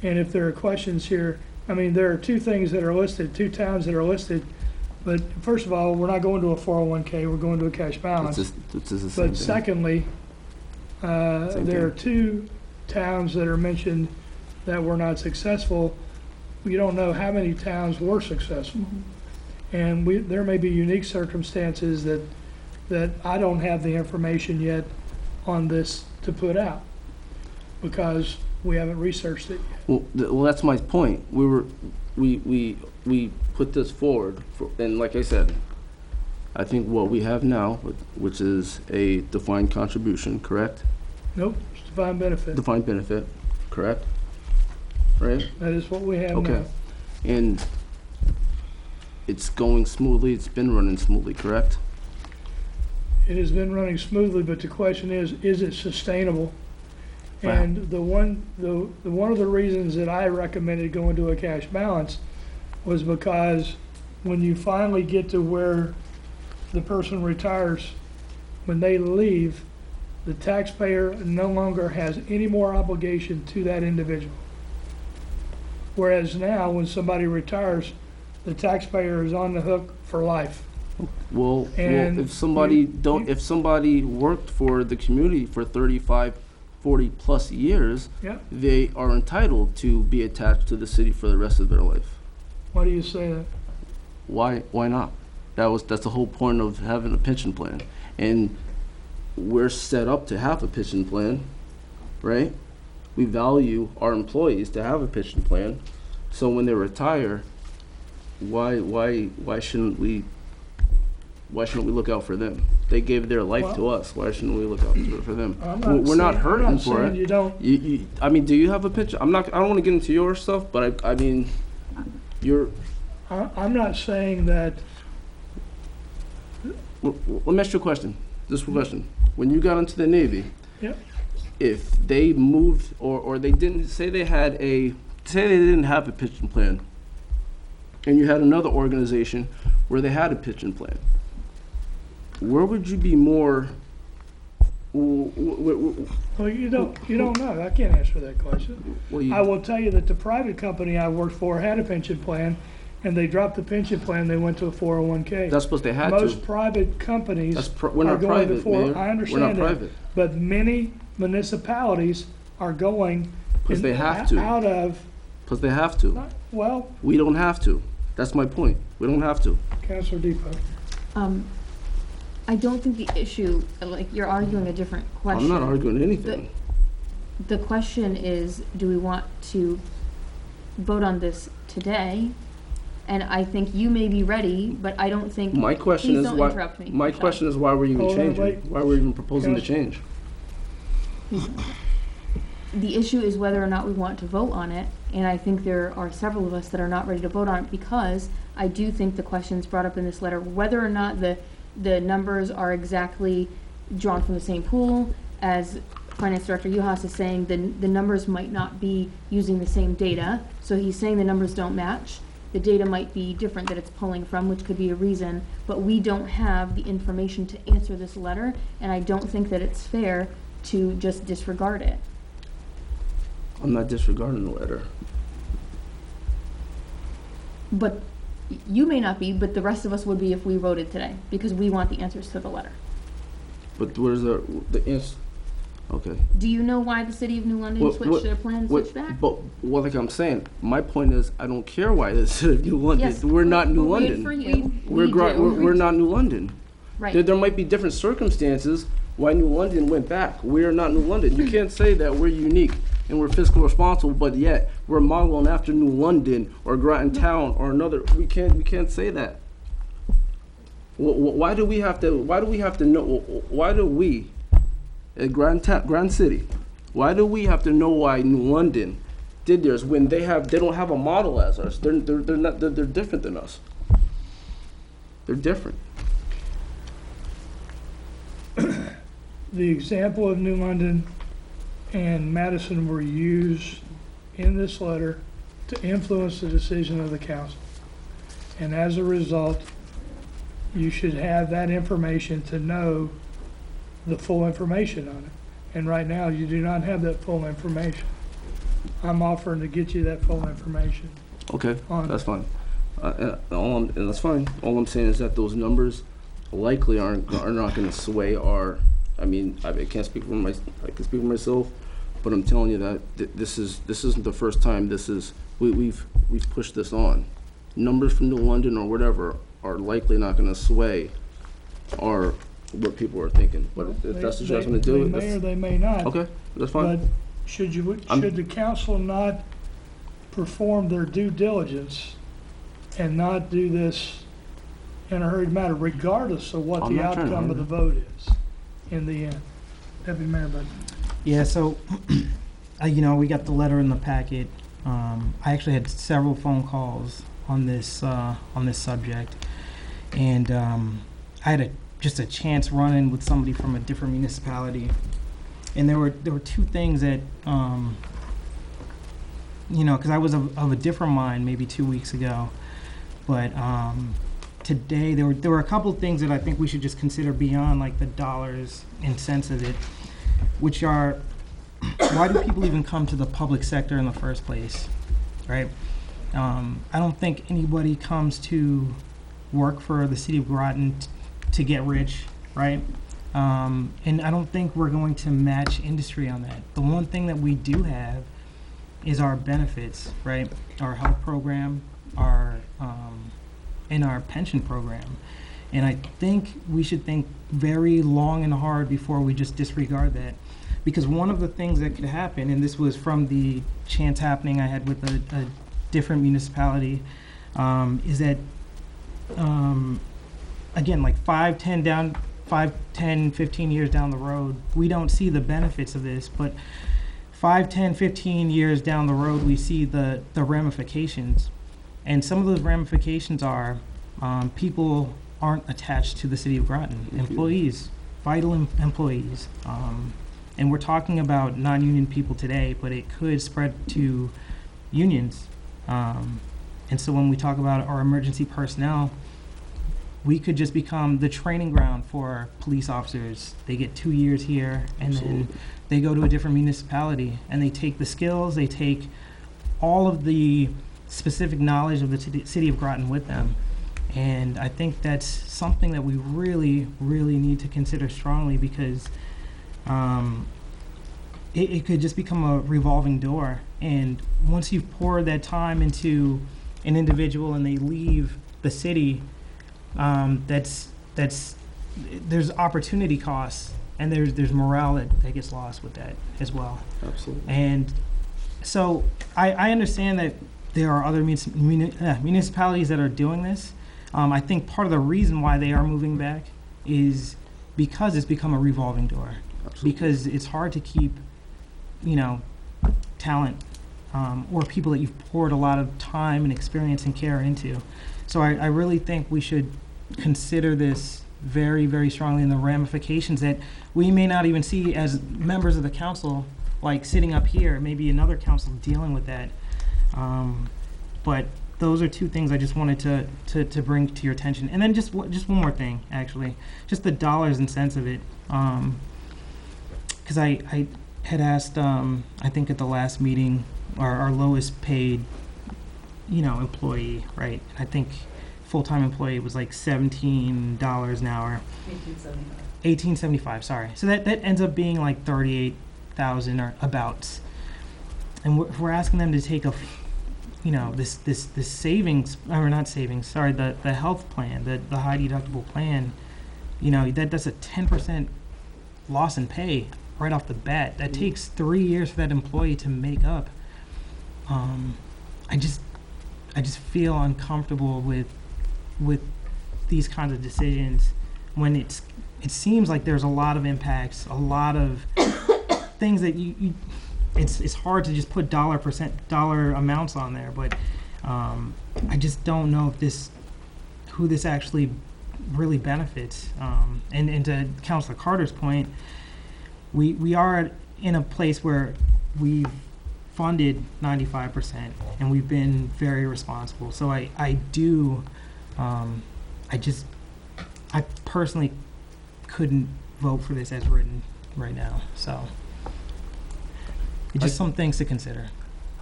S1: And if there are questions here, there are two things that are listed, two towns that are listed. But first of all, we're not going to a 401k, we're going to a cash balance.
S13: It's just the same
S1: But
S13: thing.
S1: secondly, there are two towns that are mentioned that were not successful. We don't know how many towns were successful. And there may be unique circumstances that I don't have the information yet on this to put out because we haven't researched it yet.
S13: Well, that's my point. We put this forward, and like I said, I think what we have now, which is a defined contribution, correct?
S1: Nope, it's defined benefit.
S13: Defined benefit, correct? Right?
S1: That is what we have now.
S13: Okay. And it's going smoothly, it's been running smoothly, correct?
S1: It has been running smoothly, but the question is it sustainable?
S13: Wow.
S1: And one of the reasons that I recommended going to a cash balance was because when you finally get to where the person retires, when they leave, the taxpayer no longer has any more obligation to that individual. Whereas now, when somebody retires, the taxpayer is on the hook for life.
S13: Well, if somebody worked for the community for 35, 40 plus years, they are entitled to be attached to the city for the rest of their life.
S1: Why do you say that?
S13: Why not? That's the whole point of having a pension plan. And we're set up to have a pension plan, right? We value our employees to have a pension plan. So when they retire, why shouldn't we look out for them? They gave their life to us. Why shouldn't we look out for them? We're not hurting for it.
S1: You don't.
S13: Do you have a pension? I don't want to get into your stuff, but
S1: I'm not saying that.
S13: Let me ask you a question. This question. When you got into the Navy, if they moved or they didn't say they didn't have a pension plan, and you had another organization where they had a pension plan, where would you be more?
S1: Well, you don't know. I can't answer that question. I will tell you that the private company I worked for had a pension plan, and they dropped the pension plan. They went to a 401k.
S13: That's because they had
S1: Most private companies
S13: we're not
S1: are going
S13: private,
S1: to
S13: Mayor.
S1: I understand
S13: We're not
S1: that,
S13: private.
S1: but many municipalities are going
S13: because they have to.
S1: Out of.
S13: Because they have to.
S1: Well,
S13: we don't have to. That's my point. We don't have to.
S1: Councilor Depot.
S4: I don't think the issue, you're arguing a different question.
S13: I'm not arguing anything.
S4: The question is, do we want to vote on this today? And I think you may be ready, but I don't think.
S13: My question
S4: please
S13: is
S4: don't
S13: why.
S4: Interrupt me,
S13: My
S4: Michelle.
S13: question is why we're even changing? Why we're even proposing to change?
S4: The issue is whether or not we want to vote on it, and I think there are several of us that are not ready to vote on it because I do think the questions brought up in this letter, whether or not the numbers are exactly drawn from the same pool, as Finance Director Uhas is saying, the numbers might not be using the same data. So he's saying the numbers don't match. The data might be different that it's pulling from, which could be a reason, but we don't have the information to answer this letter, and I don't think that it's fair to just disregard it.
S13: I'm not disregarding the letter.
S4: But you may not be, but the rest of us would be if we voted today, because we want the answers to the letter.
S13: But where's the answer? Okay.
S4: Do you know why the city of New London switched their plan, switched back?
S13: But well, like I'm saying, my point is, I don't care why the city of New London.
S4: Yes,
S13: we're not New
S4: but
S13: London.
S4: We're
S13: not New London.
S4: Right.
S13: There might be different circumstances why New London went back. We're not New London. You can't say that we're unique and we're fiscal responsible, but yet we're modeling after New London or Groton Town or another. We can't say that. Why do we have to know? Why do we, at Grand City, why do we have to know why New London did theirs when they don't have a model as us? They're different than us. They're different.
S1: The example of New London and Madison were used in this letter to influence the decision of the council. And as a result, you should have that information to know the full information on it. And right now, you do not have that full information. I'm offering to get you that full information.
S13: Okay, that's fine. That's fine. All I'm saying is that those numbers likely are not going to sway our. I can't speak for I can speak for myself, but I'm telling you that this isn't the first time we've pushed this on. Numbers from New London or whatever are likely not going to sway what people are thinking. But if that's what you guys want to do,
S1: they may or they may not.
S13: Okay, that's fine.
S1: But should the council not perform their due diligence and not do this in a hurried manner, regardless of what the outcome of the vote is in the end? Deputy Mayor Bud.
S15: Yeah, so, we got the letter in the packet. I actually had several phone calls on this subject, and I had just a chance run-in with somebody from a different municipality, and there were two things that, because I was of a different mind maybe 2 weeks ago, but today there were a couple of things that I think we should just consider beyond like the dollars and cents of it, which are, why do people even come to the public sector in the first place, right? I don't think anybody comes to work for the city of Groton to get rich, right? And I don't think we're going to match industry on that. The one thing that we do have is our benefits, right? Our health program, and our pension program. And I think we should think very long and hard before we just disregard that. Because one of the things that could happen, and this was from the chance happening I had with a different municipality, is that, again, like 5, 10, 15 years down the road, we don't see the benefits of this, but 5, 10, 15 years down the road, we see the ramifications. And some of those ramifications are people aren't attached to the city of Groton, employees, vital employees. And we're talking about non-union people today, but it could spread to unions. And so when we talk about our emergency personnel, we could just become the training ground for police officers. They get 2 years here, and then they go to a different municipality, and they take the skills, they take all of the specific knowledge of the city of Groton with them. And I think that's something that we really, really need to consider strongly, because it could just become a revolving door. And once you've poured that time into an individual and they leave the city, there's opportunity costs, and there's morale that gets lost with that as well.
S13: Absolutely.
S15: And so I understand that there are other municipalities that are doing this. I think part of the reason why they are moving back is because it's become a revolving door. Absolutely. Because it's hard to keep, talent or people that you've poured a lot of time and experience and care into. So I really think we should consider this very, very strongly, in the ramifications that we may not even see as members of the council, like sitting up here, maybe another council dealing with that. But those are two things I just wanted to bring to your attention. And then just one more thing, actually, just the dollars and cents of it. Because I had asked, I think at the last meeting, our lowest paid, employee, right? I think full-time employee, it was like $17 an hour. $18.75, sorry. So that ends up being like 38,000 or abouts. And we're asking them to take this savings, or not savings, sorry, the health plan, the high deductible plan, that's a 10% loss in pay right off the bat. That takes 3 years for that employee to make up. I just feel uncomfortable with these kinds of decisions when it seems like there's a lot of impacts, a lot of things that it's hard to just put dollar amounts on there, but I just don't know if who this actually really benefits. And to Councilor Carter's point, we are in a place where we've funded 95% and we've been very responsible. So I personally couldn't vote for this as written right now. So it's just some things to consider.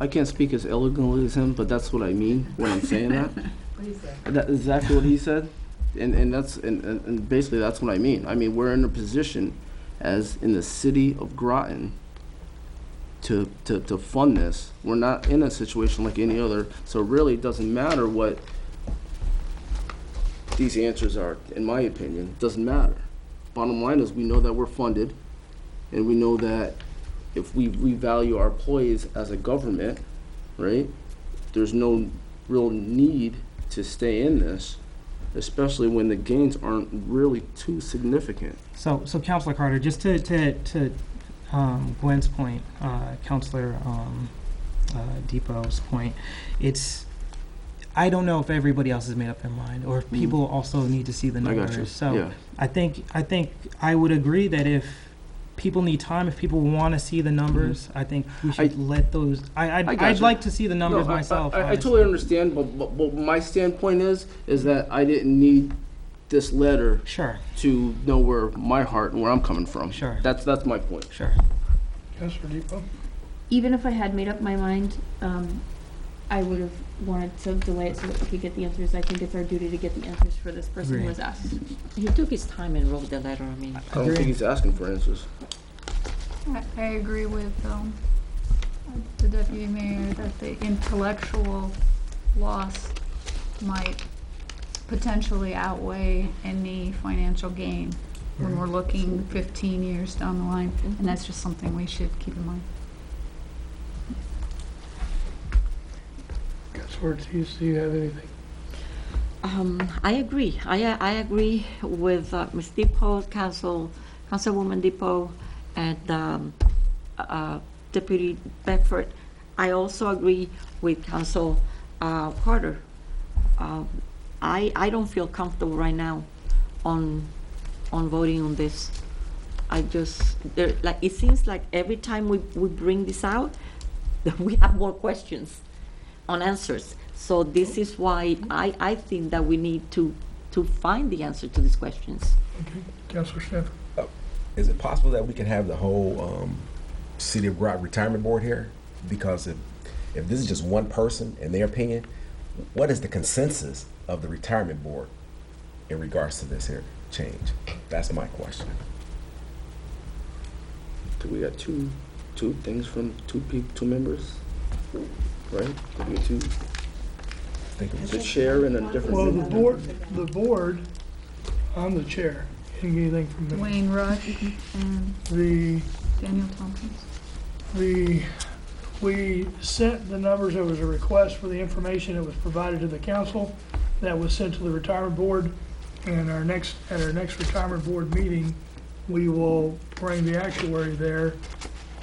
S13: I can't speak as eloquently as him, but that's what I mean when I'm saying that. That's exactly what he said, and basically that's what I mean. I mean, we're in a position, as in the city of Groton, to fund this. We're not in a situation like any other, so it really doesn't matter what these answers are. In my opinion, it doesn't matter. Bottom line is we know that we're funded, and we know that if we value our employees as a government, right, there's no real need to stay in this, especially when the gains aren't really too significant.
S15: So Councilor Carter, just to Gwen's point, Councilor Depot's point, I don't know if everybody else has made up their mind, or if people also need to see the numbers.
S13: I got you.
S15: So
S13: Yeah.
S15: I think I would agree that if people need time, if people want to see the numbers, I think we should let those. I'd like to see the numbers myself.
S13: I totally understand, but my standpoint is that I didn't need this letter to know where my heart and where I'm coming from.
S15: Sure.
S13: That's my point.
S15: Sure.
S1: Councilor Depot?
S4: Even if I had made up my mind, I would have wanted to delay it so that we could get the answers. I think it's our duty to get the answers for this person who was asked.
S6: He took his time and wrote the letter. I mean,
S13: I don't think he's asking for answers.
S11: I agree with the deputy mayor that the intellectual loss might potentially outweigh any financial gain when we're looking 15 years down the line, and that's just something we should keep in mind.
S1: Councilor Ortiz, do you have anything?
S6: I agree. I agree with Ms. Depot, Councilwoman Depot, and Deputy Beckford. I also agree with Council Carter. I don't feel comfortable right now on voting on this. It seems like every time we bring this out, we have more questions on answers. So this is why I think that we need to find the answer to these questions.
S1: Okay, Councilor Stanford.
S5: Is it possible that we can have the whole City of Groton Retirement Board here? Because if this is just one person in their opinion, what is the consensus of the Retirement Board in regards to this here change? That's my question.
S13: We got two things from two members, right? We got two. The chair and a different.
S1: Well, the board, I'm the chair. You can get anything from me.
S11: Wayne Rush and Daniel Tompkins.
S1: We sent the numbers. There was a request for the information that was provided to the council that was sent to the retirement board, and at our next retirement board meeting, we will bring the actuary there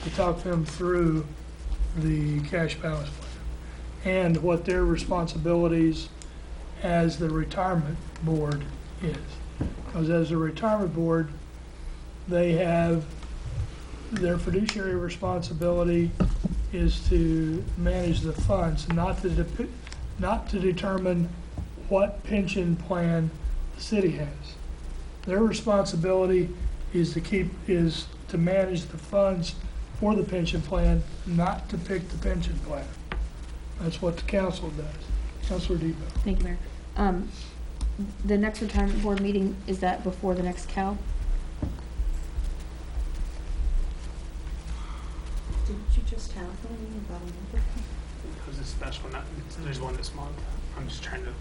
S1: to talk them through the cash balance plan and what their responsibilities as the retirement board is. Because as a retirement board, they have their fiduciary responsibility is to manage the funds, not to determine what pension plan the city has. Their responsibility is to manage the funds for the pension plan, not to pick the pension plan. That's what the council does. Councilor Depot.
S4: Thank you, Mayor. the next retirement board meeting, is that before the next cow?
S2: Didn't you just have one about a month ago?
S14: It was a special, there's one this month. I'm just trying to,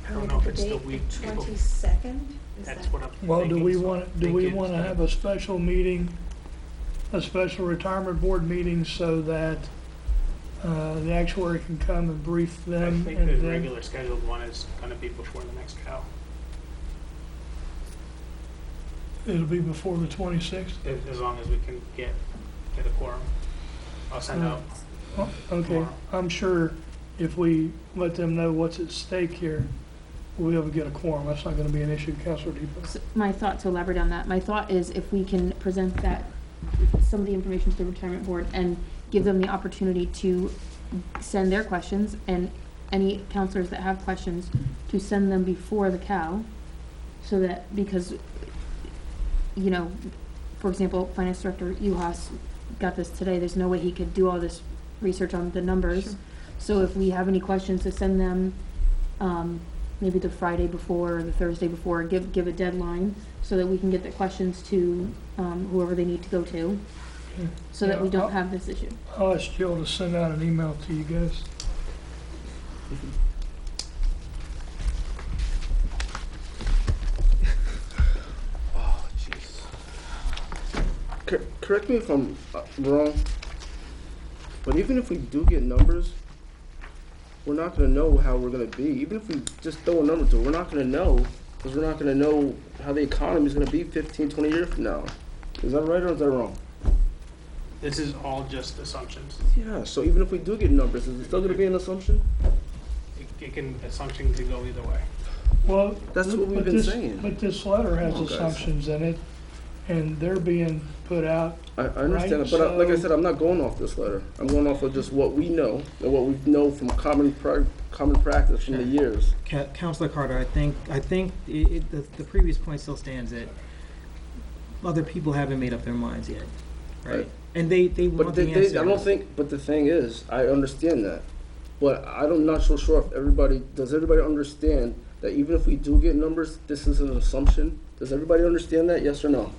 S14: I don't
S2: Or
S14: know if
S2: the
S14: it's the
S2: date,
S14: week.
S2: 22nd?
S14: That's what I'm
S1: Well, do we
S14: thinking, so
S1: want,
S14: I'm
S1: do we
S14: thinking
S1: want to
S14: it's
S1: have a special meeting, a special retirement board meeting so that the actuary can come and brief
S14: I
S1: them?
S14: think
S1: and
S14: the
S1: then
S14: regular scheduled one is gonna be before the next cow.
S1: it'll be before the 26th?
S14: As long as we can get a quorum. I'll send out.
S1: Oh, okay,
S14: tomorrow.
S1: I'm sure if we let them know what's at stake here, we'll be able to get a quorum. That's not going to be an issue, Councilor Depot.
S4: So my thought, to elaborate on that, my thought is if we can present that, some of the information to the retirement board and give them the opportunity to send their questions, and any counselors that have questions, to send them before the cow, so that, because, you know, for example, Finance Director Uhas got this today, there's no way he could do all this research on the numbers.
S6: Sure.
S4: So if we have any questions, to send them, maybe the Friday before or the Thursday before, give a deadline, so that we can get the questions to, whoever they need to go to, so that we
S1: Yeah,
S4: don't have this issue.
S1: I'll ask Jill to send out an email to you guys.
S13: Oh, jeez. Correct me if I'm wrong, but even if we do get numbers, we're not going to know how we're going to be. Even if we just throw a number to it, we're not going to know, because we're not going to know how the economy is going to be 15, 20 years from now. Is that right or is that wrong?
S14: This is all just assumptions.
S13: Yeah, so even if we do get numbers, is it still going to be an assumption?
S14: Assumption can go either way.
S1: Well,
S13: That's what we've
S1: but
S13: been
S1: this-
S13: saying.
S1: But this letter has
S13: Come on, guys.
S1: assumptions in it, and they're being put out.
S13: I understand
S1: Right,
S13: it, but like I
S1: so-
S13: said, I'm not going off this letter. I'm going off of just what we know and what we know from common practice from the years.
S15: Councilor Carter, I think the previous point still stands, that other people haven't made up their minds yet, right?
S13: Right.
S15: And they
S13: But
S15: want the
S13: I
S15: answers.
S13: don't think. But the thing is, I understand that, but I'm not so sure if everybody understand that even if we do get numbers, this is an assumption. Does everybody understand that? Yes or no?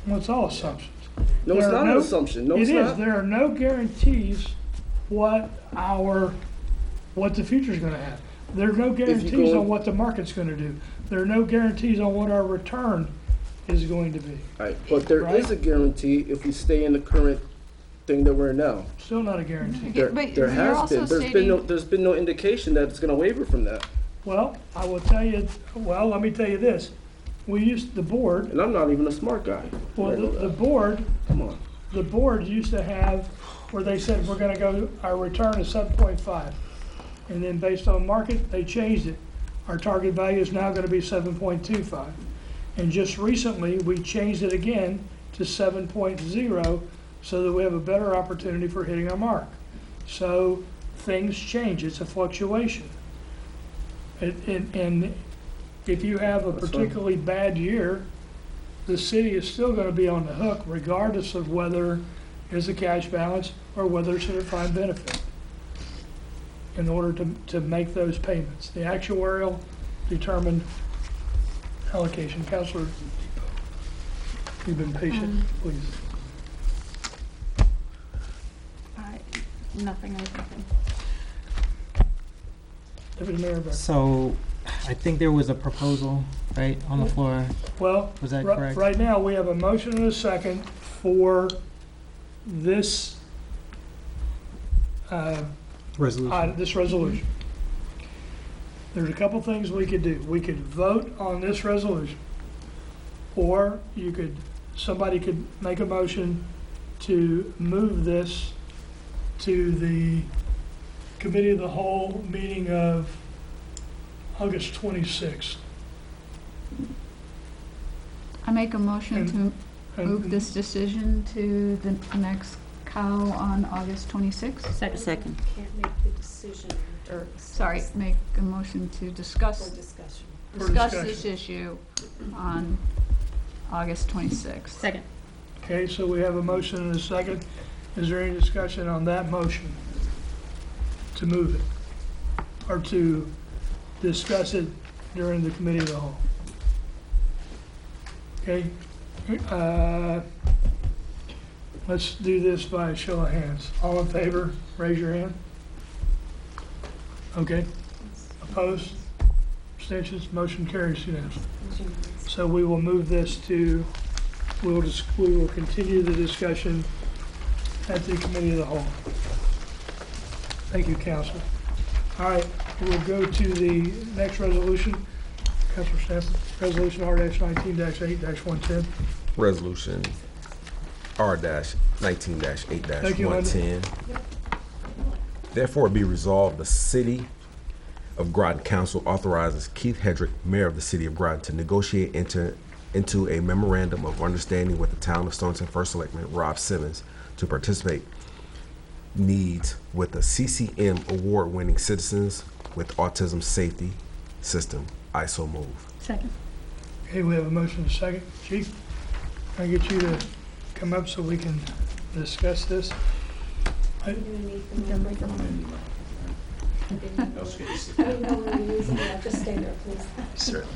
S1: Well, it's all assumptions.
S13: No, it's
S1: There are
S13: not an assumption. No, it's
S1: It is.
S13: not.
S1: There are no guarantees what the future's gonna have. There are no guarantees
S13: go-
S1: on what the market's gonna do. There are no guarantees on what our return is going to be.
S13: Right, but there is
S1: Right?
S13: a guarantee if we stay in the current thing that we're in now.
S1: Still not a guarantee.
S11: Yeah, but
S13: There
S11: you're
S13: has
S11: also
S13: been.
S11: stating-
S13: There's been no indication that it's going to waver from that.
S1: Well, I will tell you, let me tell you this. The board,
S13: And I'm not even a smart guy.
S1: well,
S13: I know
S1: the
S13: that.
S1: board,
S13: Come on.
S1: the board used to have where they said we're gonna go, our return is 7.5. And then based on market, they changed it. Our target value is now gonna be 7.25. And just recently, we changed it again to 7.0 so that we have a better opportunity for hitting our mark. So things change, it's a fluctuation. And if you have a
S13: That's fine.
S1: particularly bad year, the city is still gonna be on the hook regardless of whether there's a cash balance or whether it's a defined benefit in order to make those payments. The actuarial determined allocation. Counselor Depot, you've been patient, please.
S4: Nothing, I have nothing.
S1: Deputy Mayor Becker.
S15: So, I think there was a proposal, right, on the floor.
S1: Well,
S15: Was that
S1: ri-
S15: correct?
S1: right now, we have a motion and a second for this,
S15: Resolution.
S1: this resolution. There's a couple things we could do. We could vote on this resolution, or somebody could make a motion to move this to the committee of the whole meeting of August 26th.
S11: I make a motion to
S1: And-
S11: move this decision to the next cow on August 26th.
S6: Second.
S2: Can't make the decision.
S11: Or, sorry, make a motion to
S2: For
S11: discuss
S2: discussion.
S11: this issue on August 26th.
S4: Second.
S1: Okay, so we have a motion and a second. Is there any discussion on that motion to move it? Or to discuss it during the committee of the whole? Okay, let's do this by a show of hands. All in favor, raise your hand. Okay, opposed, abstentions, motion carries unanimously. So we will move this to, we will continue the discussion at the committee of the whole. Thank you, council. All right, we'll go to the next resolution. Councilor Stanton, Resolution R-19-8-110.
S5: Resolution R-19-8-110. Therefore, be resolved, the City of Groton Council authorizes Keith Hedrick, Mayor of the City of Groton, to negotiate into a memorandum of understanding with the Town of Stonington First Selectman Rob Simmons to participate needs with the CCM award-winning Citizens with Autism Safety System. I so move.
S4: Second.
S1: Okay, we have a motion and a second. Chief, can I get you to come up so we can discuss this?
S2: I didn't know we were using that. Just stay there, please.
S8: Certainly.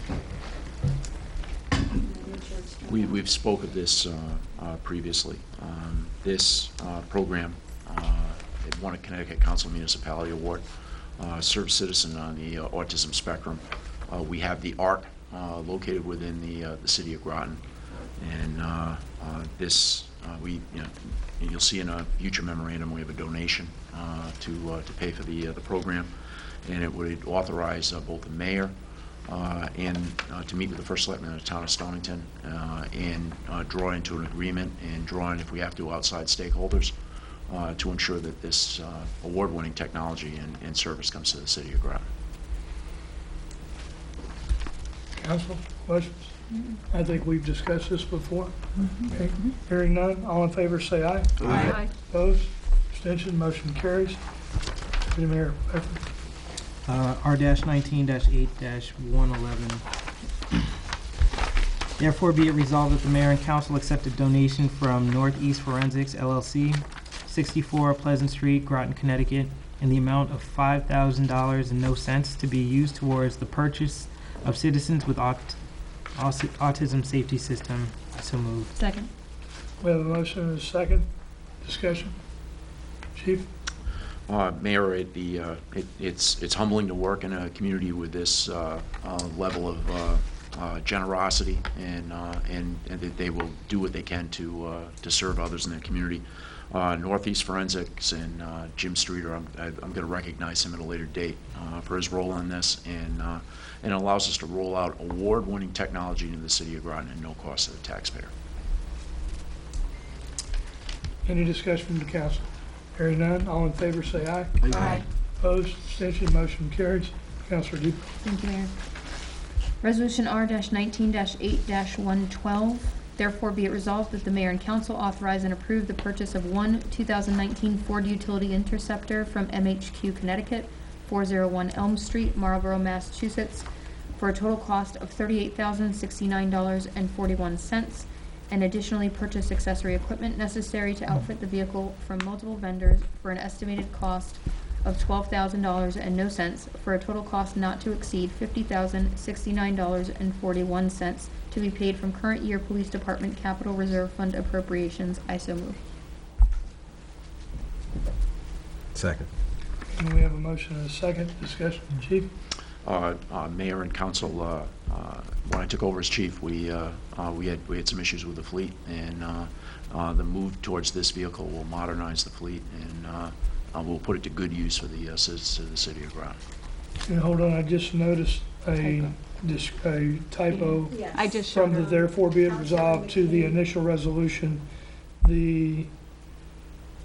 S8: We've spoke of this previously. This program, it won a Connecticut Council Municipality Award, served citizen on the autism spectrum. We have the ARC located within the city of Groton, and you'll see in a future memorandum we have a donation to pay for the program, and it would authorize both the mayor and to meet with the first selectman of the town of Stonington and draw into an agreement and draw in, if we have to, outside stakeholders to ensure that this award-winning technology and service comes to the city of Groton.
S1: Council, questions? I think we've discussed this before. Okay, hearing none, all in favor say aye.
S11: Aye.
S1: Opposed, abstention, motion carries. Deputy Mayor Beckman.
S15: R-19-8-111. Therefore be it resolved that the mayor and council accept a donation from Northeast Forensics LLC, 64 Pleasant Street, Groton, Connecticut, in the amount of $5,000 and no cents to be used towards the purchase of Citizens with Autism Safety System. So moved.
S4: Second.
S1: We have a motion and a second. Discussion. Chief?
S8: Mayor, it's humbling to work in a community with this level of generosity, and that they will do what they can to serve others in their community. Northeast Forensics and Jim Streeter, I'm going to recognize him at a later date for his role in this, and it allows us to roll out award-winning technology into the city of Groton at no cost to the taxpayer.
S1: Any discussion from the council? Hearing none, all in favor say aye.
S11: Aye.
S1: Opposed, abstention, motion carries. Councilor Dupre.
S4: Thank you, Mayor. Resolution R-19-8-112. Therefore be it resolved that the mayor and council authorize and approve the purchase of one 2019 Ford Utility Interceptor from MHQ Connecticut, 401 Elm Street, Marlborough, Massachusetts, for a total cost of $38,069.41, and additionally purchase accessory equipment necessary to outfit the vehicle from multiple vendors for an estimated cost of $12,000 and no cents, for a total cost not to exceed $50,069.41, to be paid from current year police department capital reserve fund appropriations. I so move.
S5: Second.
S1: And we have a motion and a second. Discussion. Chief?
S8: Mayor and council, when I took over as chief, we had some issues with the fleet, and the move towards this vehicle will modernize the fleet, and we'll put it to good use for the citizens of the city of Groton.
S1: And hold on, I just noticed a typo
S2: Yes.
S11: I just
S1: from
S11: showed
S1: the
S11: her.
S1: therefore be it resolved to the initial resolution. The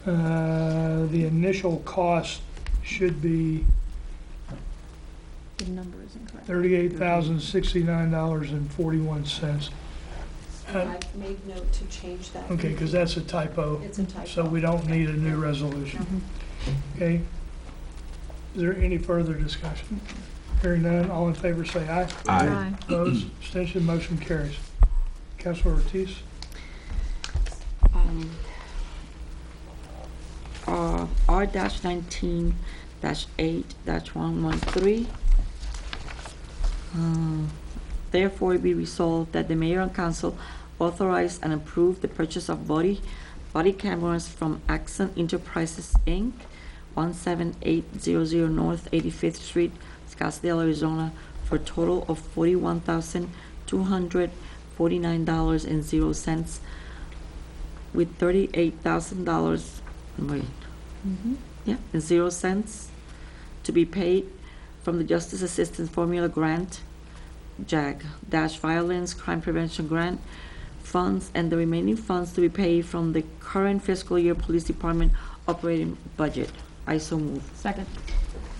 S1: initial cost should be
S4: The number is incorrect.
S1: $38,069.41.
S2: I made note to change that.
S1: Okay, because that's a typo,
S2: It's a typo.
S1: so we don't need a new resolution. Okay? Is there any further discussion? Hearing none, all in favor say aye.
S5: Aye.
S1: Opposed, abstention, motion carries. Councilor Ortiz?
S6: R-19-8-113. Therefore, it be resolved that the mayor and council authorize and approve the purchase of body cameras from Axon Enterprises, Inc., 17800 North 85th Street, Scottsdale, Arizona, for a total of $41,249.00, with $38,000, and 0 cents to be paid from the Justice Assistance Formula Grant, JAG, Violence Crime Prevention Grant funds, and the remaining funds to be paid from the current fiscal year police department operating budget. I so move.
S4: Second.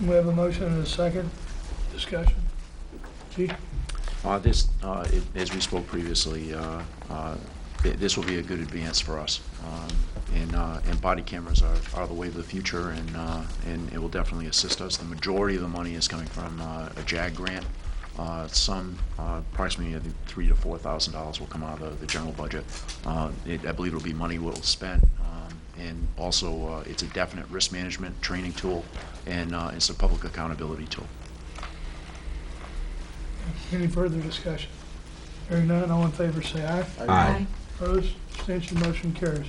S1: We have a motion and a second. Discussion. Chief?
S8: As we spoke previously, this will be a good advance for us. And body cameras are the way of the future, and it will definitely assist us. The majority of the money is coming from a JAG grant. Approximately, I think, $3,000 to $4,000 will come out of the general budget. I believe it'll be money we'll spend. And also, it's a definite risk management training tool, and it's a public accountability tool.
S1: Any further discussion? Hearing none, all in favor say aye.
S5: Aye.
S1: Opposed? Abstention? Motion carries.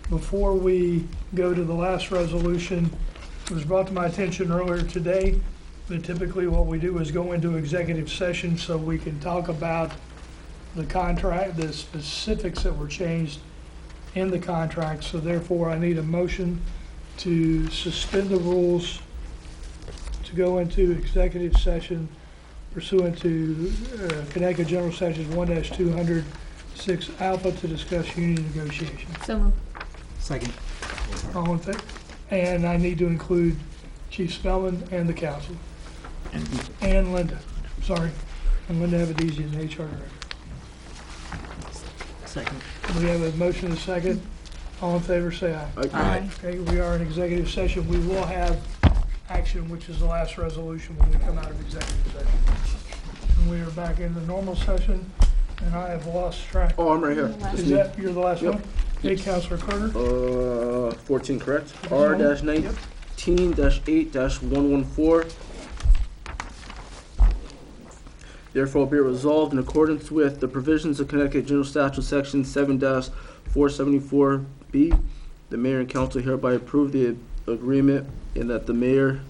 S1: Before we go to the last resolution, it was brought to my attention earlier today that typically what we do is go into executive session so we can talk about the contract, the specifics that were changed in the contract. So therefore, I need a motion to suspend the rules to go into executive session pursuant to Connecticut General Statutes 1-206 Alpha to discuss union negotiations.
S4: So moved.
S15: Second.
S1: All in favor? And I need to include Chief Spellman and the council. And Linda. Sorry. And Linda Avedisian, the HR director.
S6: Second.
S1: We have a motion and a second. All in favor, say aye.
S6: Aye.
S1: Okay, we are in executive session. We will have action, which is the last resolution when we come out of executive session. And we are back in the normal session, and I have lost track.
S13: Oh, I'm right here.
S1: Is that, you're the last
S13: Yep.
S1: one? Okay, Councilor Carter?
S13: 14, correct?
S1: Yep.
S13: R-19-8-114. Therefore, be it resolved in accordance with the provisions of Connecticut General Statute Section 7-474B, the mayor and council hereby approve the agreement, and that the mayor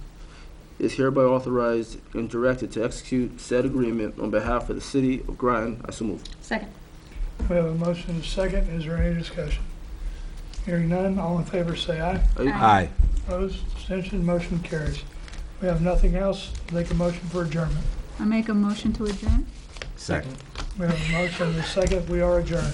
S13: is hereby authorized and directed to execute said agreement on behalf of the city of Groton. I so move.
S4: Second.
S1: We have a motion and a second. Is there any discussion? Hearing none, all in favor say aye.
S5: Aye.
S1: Opposed? Abstention? Motion carries. We have nothing else. Make a motion for adjournment.
S11: I make a motion to adjourn.
S5: Second.
S1: We have a motion and a second. We are adjourned.